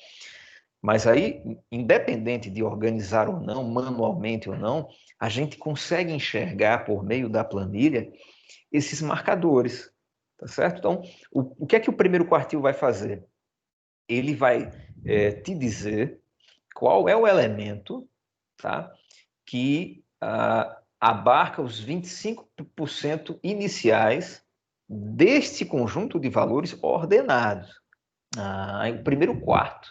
Mas aí, independente de organizar ou não, manualmente ou não, a gente consegue enxergar por meio da planilha esses marcadores, tá certo? Então, o que é que o primeiro quartil vai fazer? Ele vai te dizer qual é o elemento, tá, que abarca os 25% iniciais deste conjunto de valores ordenados. O primeiro quarto.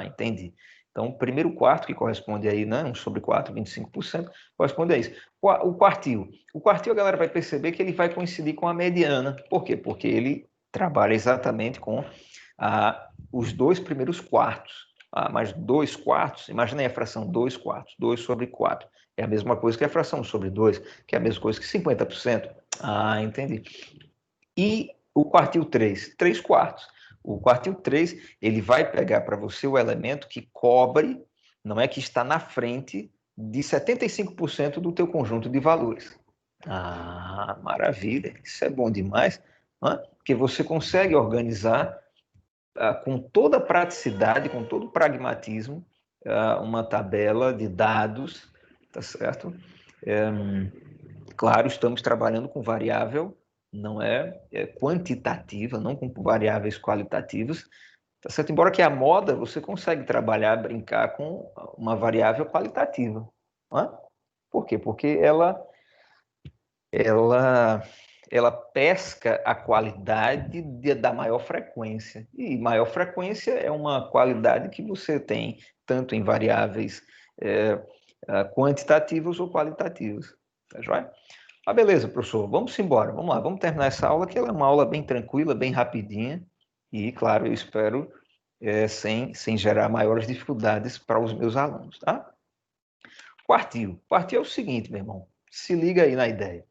Entendi. Então, o primeiro quarto, que corresponde aí, né, 1 sobre 4, 25%, corresponde a isso. O quartil. O quartil, a galera vai perceber que ele vai coincidir com a mediana. Por quê? Porque ele trabalha exatamente com os 2 primeiros quartos. Mas 2 quartos, imagina aí a fração 2 quartos, 2 sobre 4. É a mesma coisa que a fração sobre 2, que é a mesma coisa que 50%. Entendi. E o quartil 3, 3 quartos. O quartil 3, ele vai pegar para você o elemento que cobre, não é que está na frente de 75% do teu conjunto de valores. Maravilha, isso é bom demais, né? Porque você consegue organizar com toda a praticidade, com todo o pragmatismo, uma tabela de dados, tá certo? Claro, estamos trabalhando com variável, não é quantitativa, não com variáveis qualitativas, tá certo? Embora que a moda, você consegue trabalhar, brincar com uma variável qualitativa, não é? Por quê? Porque ela pesca a qualidade da maior frequência. E maior frequência é uma qualidade que você tem tanto em variáveis quantitativas ou qualitativas. Tá joia? Beleza, professor, vamos embora. Vamos lá, vamos terminar essa aula, que ela é uma aula bem tranquila, bem rapidinha. E, claro, eu espero sem gerar maiores dificuldades para os meus alunos, tá? Quartil. Quartil é o seguinte, meu irmão. Se liga aí na ideia.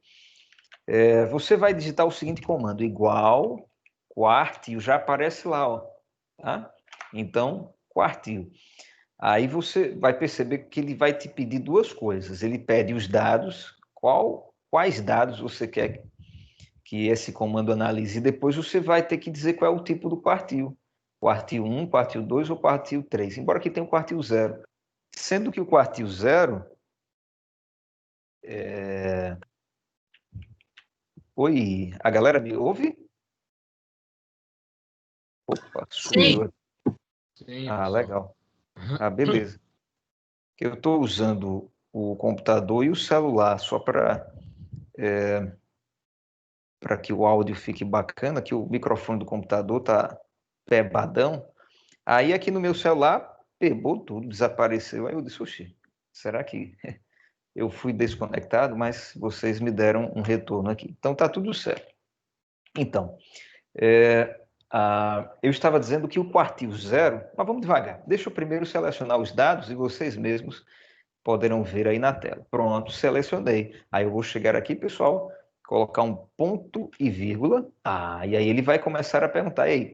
Você vai digitar o seguinte comando, igual, quartil, já aparece lá, ó, tá? Então, quartil. Aí você vai perceber que ele vai te pedir duas coisas. Ele pede os dados, quais dados você quer que esse comando analise, e depois você vai ter que dizer qual é o tipo do quartil. Quartil 1, quartil 2 ou quartil 3, embora aqui tenha o quartil 0. Sendo que o quartil 0 Oi, a galera me ouve? Opa, sumiu. Sim, legal. Beleza. Eu estou usando o computador e o celular só para que o áudio fique bacana, que o microfone do computador tá pebadão. Aí aqui no meu celular pegou tudo, desapareceu. Aí eu disse, oxi, será que eu fui desconectado? Mas vocês me deram um retorno aqui. Então tá tudo certo. Então, eu estava dizendo que o quartil 0, mas vamos devagar. Deixa eu primeiro selecionar os dados e vocês mesmos poderão ver aí na tela. Pronto, selecionei. Aí eu vou chegar aqui, pessoal, colocar um ponto e vírgula. E aí ele vai começar a perguntar, ei,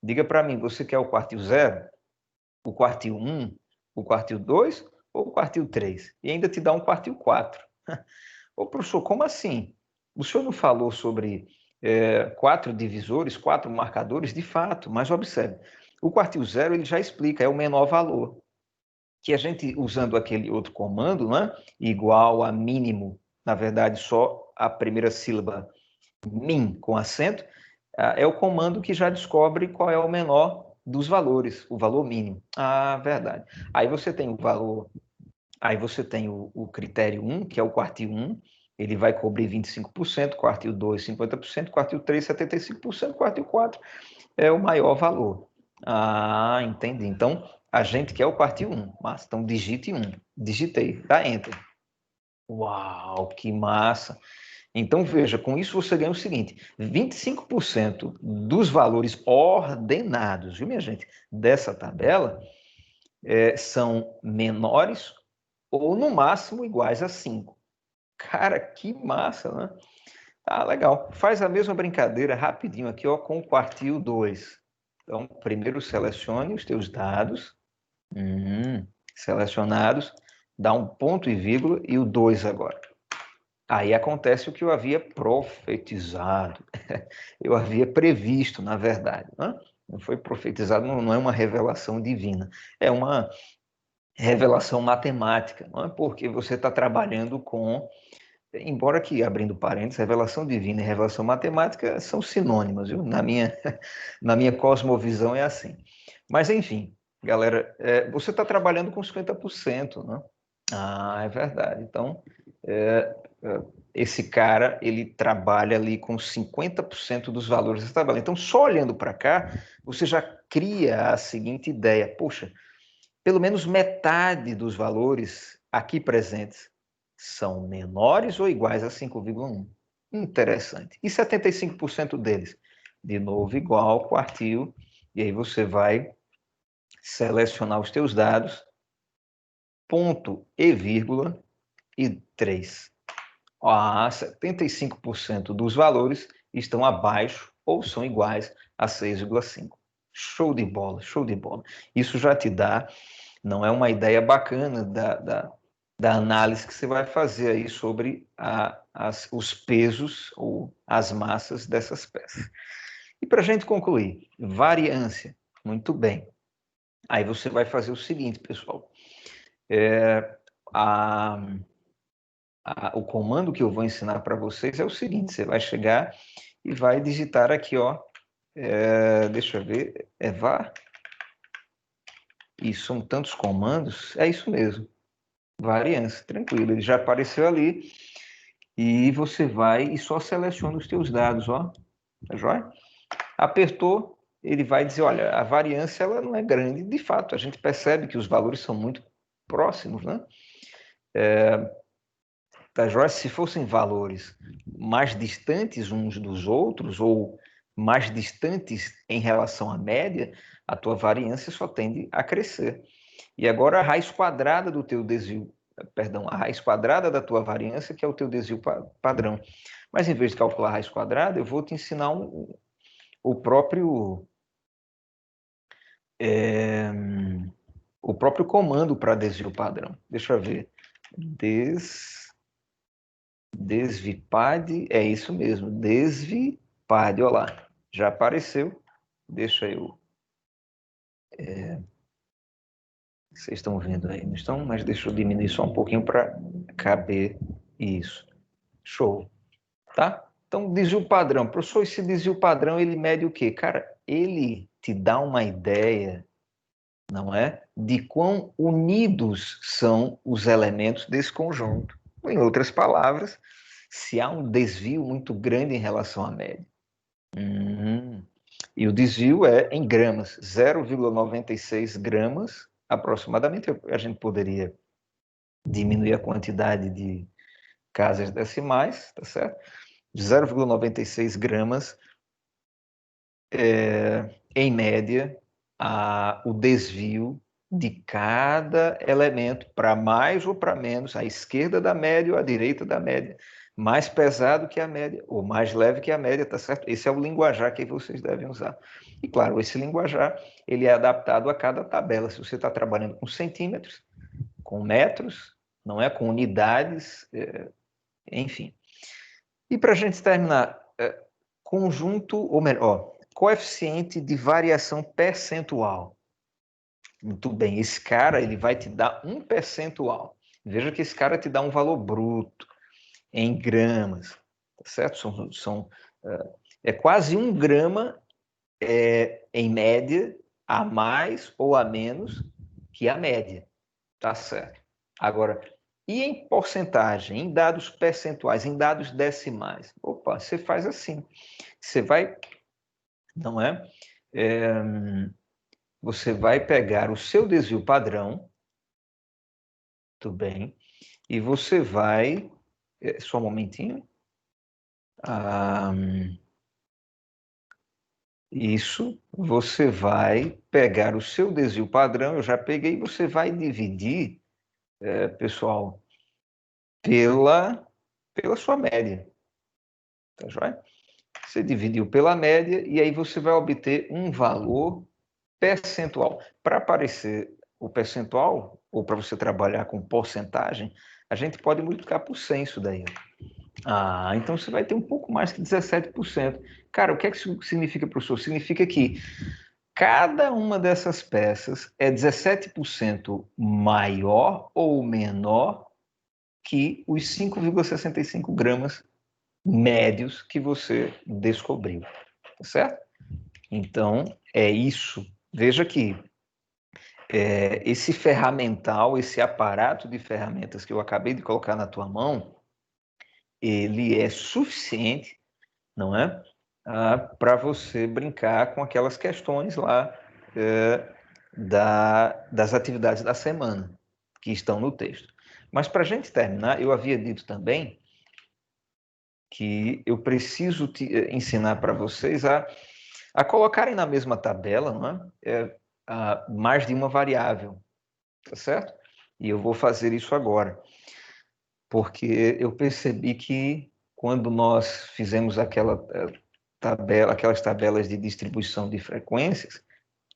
diga para mim, você quer o quartil 0, o quartil 1, o quartil 2 ou o quartil 3? E ainda te dá um quartil 4. Ô, professor, como assim? O senhor não falou sobre 4 divisores, 4 marcadores? De fato, mas observe, o quartil 0 ele já explica, é o menor valor. Que a gente, usando aquele outro comando, né, igual a mínimo, na verdade, só a primeira sílaba min com acento, é o comando que já descobre qual é o menor dos valores, o valor mínimo. Verdade. Aí você tem o valor, aí você tem o critério 1, que é o quartil 1, ele vai cobrir 25%, quartil 2, 50%, quartil 3, 75%, quartil 4 é o maior valor. Entendi. Então, a gente quer o quartil 1, mas então digite 1. Digitei, dá Enter. Uau, que massa! Então, veja, com isso você ganha o seguinte, 25% dos valores ordenados, viu, minha gente, dessa tabela são menores ou, no máximo, iguais a 5. Cara, que massa, né? Legal. Faz a mesma brincadeira rapidinho aqui, ó, com o quartil 2. Então, primeiro selecione os teus dados, selecionados, dá um ponto e vírgula e o 2 agora. Aí acontece o que eu havia profetizado, eu havia previsto, na verdade. Né? Não foi profetizado, não é uma revelação divina. É uma revelação matemática, não é? Porque você está trabalhando com... Embora que, abrindo parênteses, revelação divina e revelação matemática são sinônimas, viu? Na minha cosmovisão é assim. Mas, enfim, galera, você está trabalhando com 50%, né? Ah, é verdade. Então, esse cara, ele trabalha ali com 50% dos valores dessa tabela. Então, só olhando para cá, você já cria a seguinte ideia. Poxa, pelo menos metade dos valores aqui presentes são menores ou iguais a 5,1. Interessante. E 75% deles? De novo, igual ao quartil. E aí você vai selecionar os teus dados, ponto e vírgula e 3. 75% dos valores estão abaixo ou são iguais a 6,5. Show de bola, show de bola. Isso já te dá, não é uma ideia bacana da análise que você vai fazer aí sobre os pesos ou as massas dessas peças. E para a gente concluir, variância. Muito bem. Aí você vai fazer o seguinte, pessoal. O comando que eu vou ensinar para vocês é o seguinte. Você vai chegar e vai digitar aqui, ó. Deixa eu ver. Var. E são tantos comandos. É isso mesmo. Variância, tranquilo. Ele já apareceu ali. E você vai e só seleciona os teus dados, ó. Tá joia? Apertou, ele vai dizer, olha, a variância ela não é grande. De fato, a gente percebe que os valores são muito próximos, né? Tá joia? Se fossem valores mais distantes uns dos outros ou mais distantes em relação à média, a tua variância só tende a crescer. E agora a raiz quadrada do teu desvio, a raiz quadrada da tua variância, que é o teu desvio padrão. Mas em vez de calcular a raiz quadrada, eu vou te ensinar o próprio comando para desvio padrão. Deixa eu ver. Desvipad, é isso mesmo, desvipad, olha lá, já apareceu. Deixa eu... Vocês estão vendo aí, não estão? Mas deixa eu diminuir só um pouquinho para caber isso. Show. Tá? Então, desvio padrão. Professor, esse desvio padrão, ele mede o quê? Cara, ele te dá uma ideia, não é? De quão unidos são os elementos desse conjunto. Em outras palavras, se há um desvio muito grande em relação à média. E o desvio é em gramas, 0,96 gramas aproximadamente. A gente poderia diminuir a quantidade de casas decimais, tá certo? 0,96 gramas, em média, o desvio de cada elemento, para mais ou para menos, à esquerda da média ou à direita da média, mais pesado que a média ou mais leve que a média, tá certo? Esse é o linguajar que vocês devem usar. E claro, esse linguajar, ele é adaptado a cada tabela. Se você está trabalhando com centímetros, com metros, não é com unidades, enfim. E para a gente terminar, conjunto, ou melhor, coeficiente de variação percentual. Muito bem, esse cara ele vai te dar um percentual. Veja que esse cara te dá um valor bruto, em gramas, tá certo? É quase 1 grama, em média, a mais ou a menos que a média, tá certo? Agora, e em porcentagem, em dados percentuais, em dados decimais? Opa, você faz assim, você vai, não é? Você vai pegar o seu desvio padrão, tudo bem, e você vai, só um momentinho, isso, você vai pegar o seu desvio padrão, eu já peguei, você vai dividir, pessoal, pela sua média, tá joia? Você dividiu pela média e aí você vai obter um valor percentual. Para aparecer o percentual, ou para você trabalhar com porcentagem, a gente pode multiplicar por 100 isso daí. Então você vai ter um pouco mais que 17%. Cara, o que é que isso significa, professor? Significa que cada uma dessas peças é 17% maior ou menor que os 5,65 gramas médios que você descobriu, tá certo? Então, é isso. Veja que esse ferramental, esse aparato de ferramentas que eu acabei de colocar na tua mão, ele é suficiente, não é? Para você brincar com aquelas questões lá das atividades da semana que estão no texto. Mas para a gente terminar, eu havia dito também que eu preciso ensinar para vocês a colocarem na mesma tabela, não é? Mais de uma variável, tá certo? E eu vou fazer isso agora, porque eu percebi que quando nós fizemos aquelas tabelas de distribuição de frequências,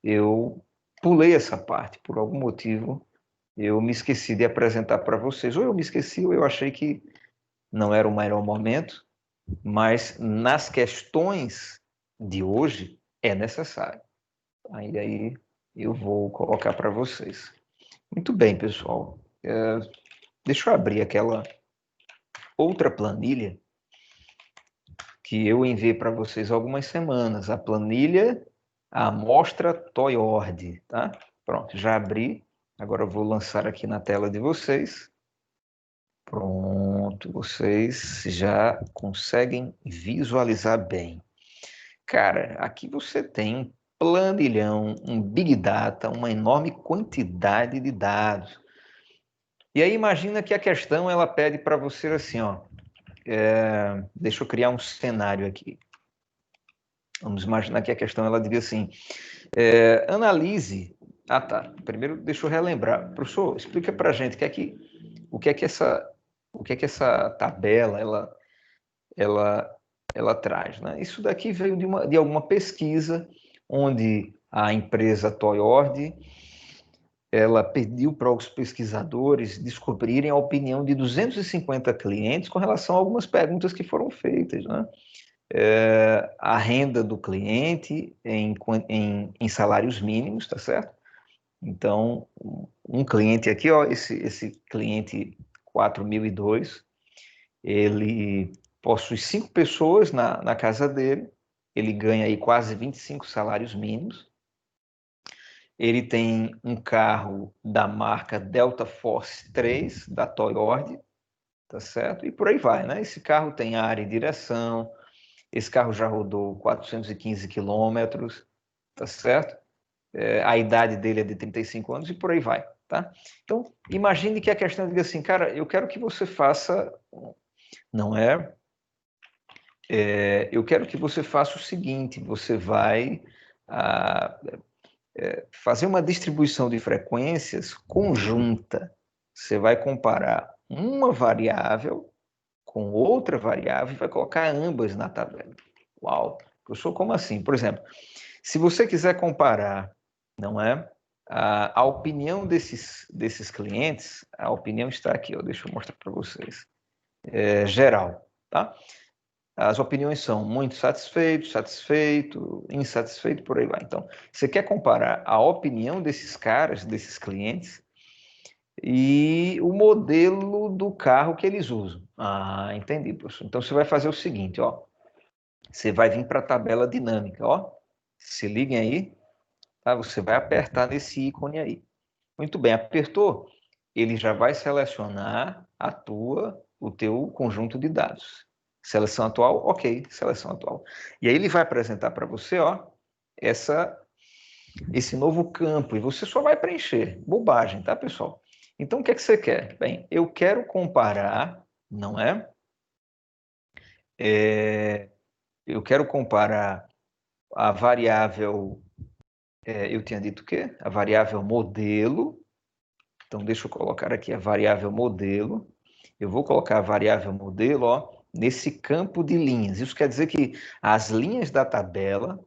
eu pulei essa parte, por algum motivo, eu me esqueci de apresentar para vocês. Ou eu me esqueci, ou eu achei que não era o melhor momento, mas nas questões de hoje é necessário. Aí eu vou colocar para vocês. Muito bem, pessoal. Deixa eu abrir aquela outra planilha que eu enviei para vocês há algumas semanas. A planilha, a amostra TOIORD, tá? Pronto, já abri. Agora eu vou lançar aqui na tela de vocês. Pronto, vocês já conseguem visualizar bem. Cara, aqui você tem um planilhão, um Big Data, uma enorme quantidade de dados. E aí imagina que a questão ela pede para você assim, ó, deixa eu criar um cenário aqui. Vamos imaginar que a questão ela diga assim, analise. Ah, tá. Primeiro deixa eu relembrar. Professor, explica para a gente o que é que essa tabela ela traz, né? Isso daqui veio de alguma pesquisa onde a empresa TOIORD ela pediu para os pesquisadores descobrirem a opinião de 250 clientes com relação a algumas perguntas que foram feitas, né? A renda do cliente em salários mínimos, tá certo? Então, um cliente aqui, ó, esse cliente 4002, ele possui 5 pessoas na casa dele, ele ganha aí quase 25 salários mínimos, ele tem um carro da marca Delta Force 3, da TOIORD, tá certo? E por aí vai, né? Esse carro tem área e direção, esse carro já rodou 415 quilômetros, tá certo? A idade dele é de 35 anos e por aí vai, tá? Então, imagine que a questão diga assim, cara, eu quero que você faça, não é? Eu quero que você faça o seguinte, você vai fazer uma distribuição de frequências conjunta. Você vai comparar uma variável com outra variável e vai colocar ambas na tabela. Uau! Professor, como assim? Por exemplo, se você quiser comparar, não é? A opinião desses clientes, a opinião está aqui, ó, deixa eu mostrar para vocês. Geral, tá? As opiniões são muito satisfeito, satisfeito, insatisfeito, por aí vai. Então, você quer comparar a opinião desses caras, desses clientes, e o modelo do carro que eles usam. Ah, entendi, professor. Então, você vai fazer o seguinte, ó. Você vai vir para a tabela dinâmica, ó. Se liguem aí, tá? Você vai apertar nesse ícone aí. Muito bem, apertou, ele já vai selecionar o teu conjunto de dados. Seleção atual, ok, seleção atual. E aí ele vai apresentar para você, ó, esse novo campo, e você só vai preencher. Bobagem, tá, pessoal? Então, o que é que você quer? Bem, eu quero comparar, não é? Eu quero comparar a variável, eu tinha dito o quê? A variável modelo. Então, deixa eu colocar aqui a variável modelo. Eu vou colocar a variável modelo, ó, nesse campo de linhas. Isso quer dizer que as linhas da tabela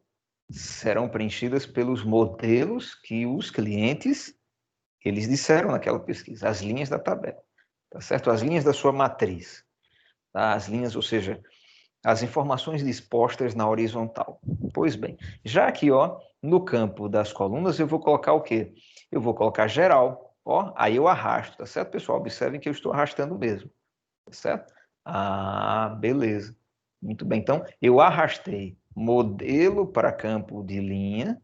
serão preenchidas pelos modelos que os clientes eles disseram naquela pesquisa, as linhas da tabela, tá certo? As linhas da sua matriz, tá? As linhas, ou seja, as informações dispostas na horizontal. Pois bem, já aqui, ó, no campo das colunas, eu vou colocar o quê? Eu vou colocar geral. Ó, aí eu arrasto, tá certo, pessoal? Observem que eu estou arrastando mesmo, tá certo? Ah, beleza. Muito bem. Então, eu arrastei modelo para campo de linha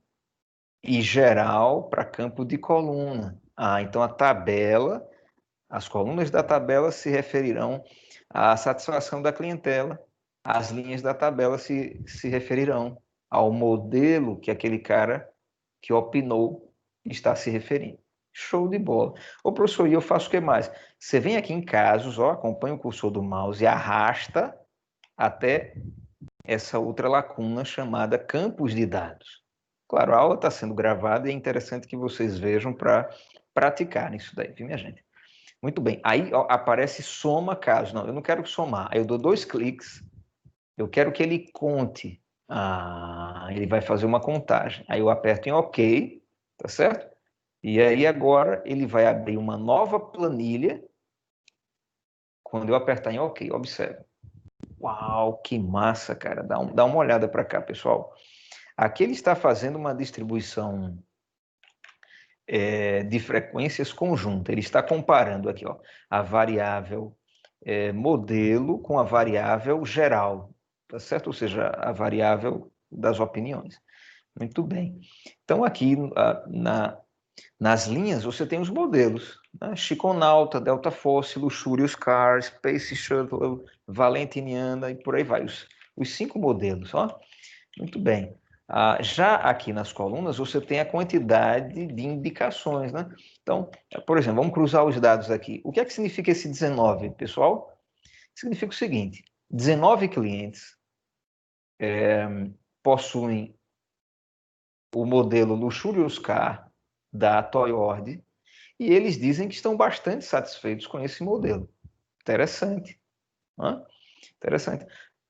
e geral para campo de coluna. Ah, então a tabela, as colunas da tabela se referirão à satisfação da clientela, as linhas da tabela se referirão ao modelo que aquele cara que opinou está se referindo. Show de bola. Ô, professor, e eu faço o que mais? Você vem aqui em casos, ó, acompanha o cursor do mouse e arrasta até essa outra lacuna chamada campos de dados. Claro, a aula está sendo gravada e é interessante que vocês vejam para praticar isso daí, viu, minha gente? Muito bem. Aí ó, aparece soma casos. Não, eu não quero somar. Aí eu dou 2 cliques. Eu quero que ele conte. Ah, ele vai fazer uma contagem. Aí eu aperto em OK, tá certo? E aí agora ele vai abrir uma nova planilha. Quando eu apertar em OK, observe. Uau, que massa, cara. Dá uma olhada para cá, pessoal. Aqui ele está fazendo uma distribuição de frequências conjunta. Ele está comparando aqui, ó, a variável modelo com a variável geral, tá certo? Ou seja, a variável das opiniões. Muito bem. Então, aqui nas linhas, você tem os modelos. Né? Chiconauta, Delta Force, Luxurious Car, Space Shuttle, Valentiniana e por aí vai. Os 5 modelos. Ó. Muito bem. Já aqui nas colunas, você tem a quantidade de indicações. Né? Então, por exemplo, vamos cruzar os dados aqui. O que é que significa esse 19, pessoal? Significa o seguinte, 19 clientes possuem o modelo Luxurious Car da Toyota e eles dizem que estão bastante satisfeitos com esse modelo. Interessante. Né? Interessante.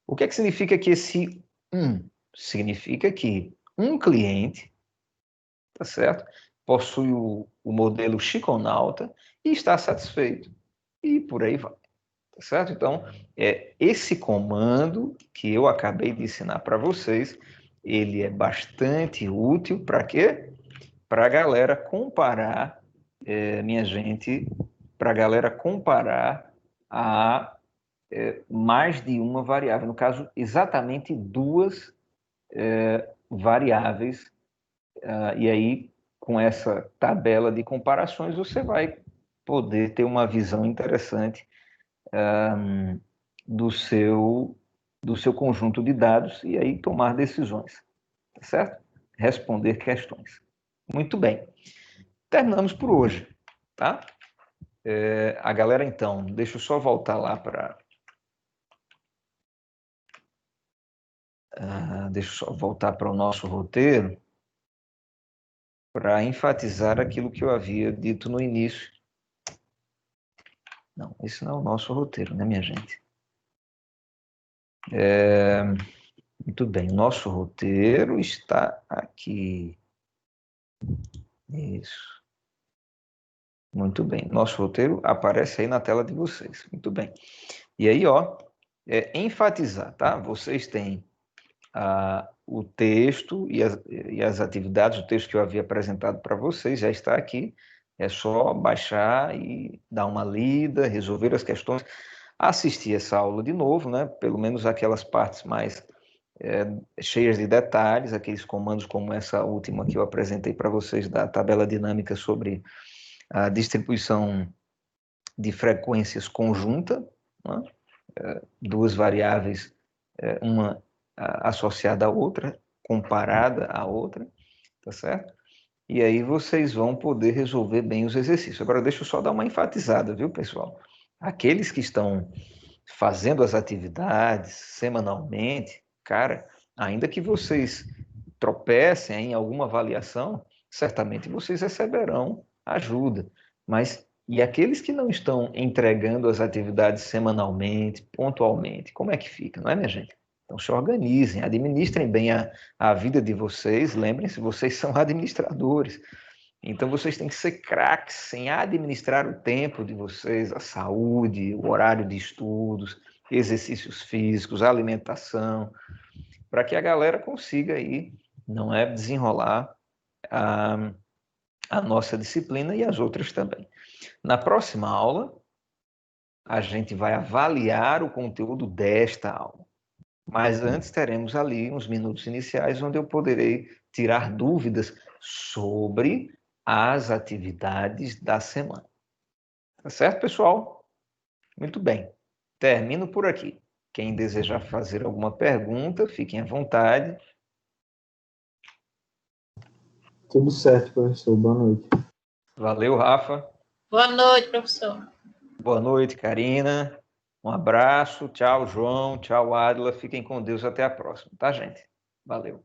O que é que significa que esse 1? Significa que um cliente, tá certo? Possui o modelo Chiconauta e está satisfeito. E por aí vai. Tá certo? Então, esse comando que eu acabei de ensinar para vocês, ele é bastante útil para quê? Para a galera comparar, minha gente, para a galera comparar a mais de uma variável. No caso, exatamente 2 variáveis. E aí, com essa tabela de comparações, você vai poder ter uma visão interessante do seu conjunto de dados e aí tomar decisões, tá certo? Responder questões. Muito bem. Terminamos por hoje, tá? A galera, então, deixa eu só voltar lá para... deixa eu só voltar para o nosso roteiro para enfatizar aquilo que eu havia dito no início. Não, esse não é o nosso roteiro, né, minha gente? Muito bem, nosso roteiro está aqui. Isso. Muito bem, nosso roteiro aparece aí na tela de vocês. Muito bem. E aí, ó, enfatizar, tá? Vocês têm o texto e as atividades, o texto que eu havia apresentado para vocês já está aqui. É só baixar e dar uma lida, resolver as questões, assistir essa aula de novo, né? Pelo menos aquelas partes mais cheias de detalhes, aqueles comandos como essa última que eu apresentei para vocês da tabela dinâmica sobre a distribuição de frequências conjunta, né? 2 variáveis, uma associada à outra, comparada à outra, tá certo? E aí vocês vão poder resolver bem os exercícios. Agora, deixa eu só dar uma enfatizada, viu, pessoal? Aqueles que estão fazendo as atividades semanalmente, cara, ainda que vocês tropecem em alguma avaliação, certamente vocês receberão ajuda. Mas e aqueles que não estão entregando as atividades semanalmente, pontualmente, como é que fica, não é, minha gente? Então se organizem, administrem bem a vida de vocês, lembrem-se, vocês são administradores. Então vocês têm que ser craques em administrar o tempo de vocês, a saúde, o horário de estudos, exercícios físicos, alimentação, para que a galera consiga aí não é? Desenrolar a nossa disciplina e as outras também. Na próxima aula, a gente vai avaliar o conteúdo desta aula. Mas antes teremos ali uns minutos iniciais onde eu poderei tirar dúvidas sobre as atividades da semana. Tá certo, pessoal? Muito bem. Termino por aqui. Quem desejar fazer alguma pergunta, fiquem à vontade. Tudo certo, professor. Boa noite. Valeu, Rafa. Boa noite, professor. Boa noite, Karina. Um abraço. Tchau, João. Tchau, Adila. Fiquem com Deus. Até a próxima, tá, gente? Valeu.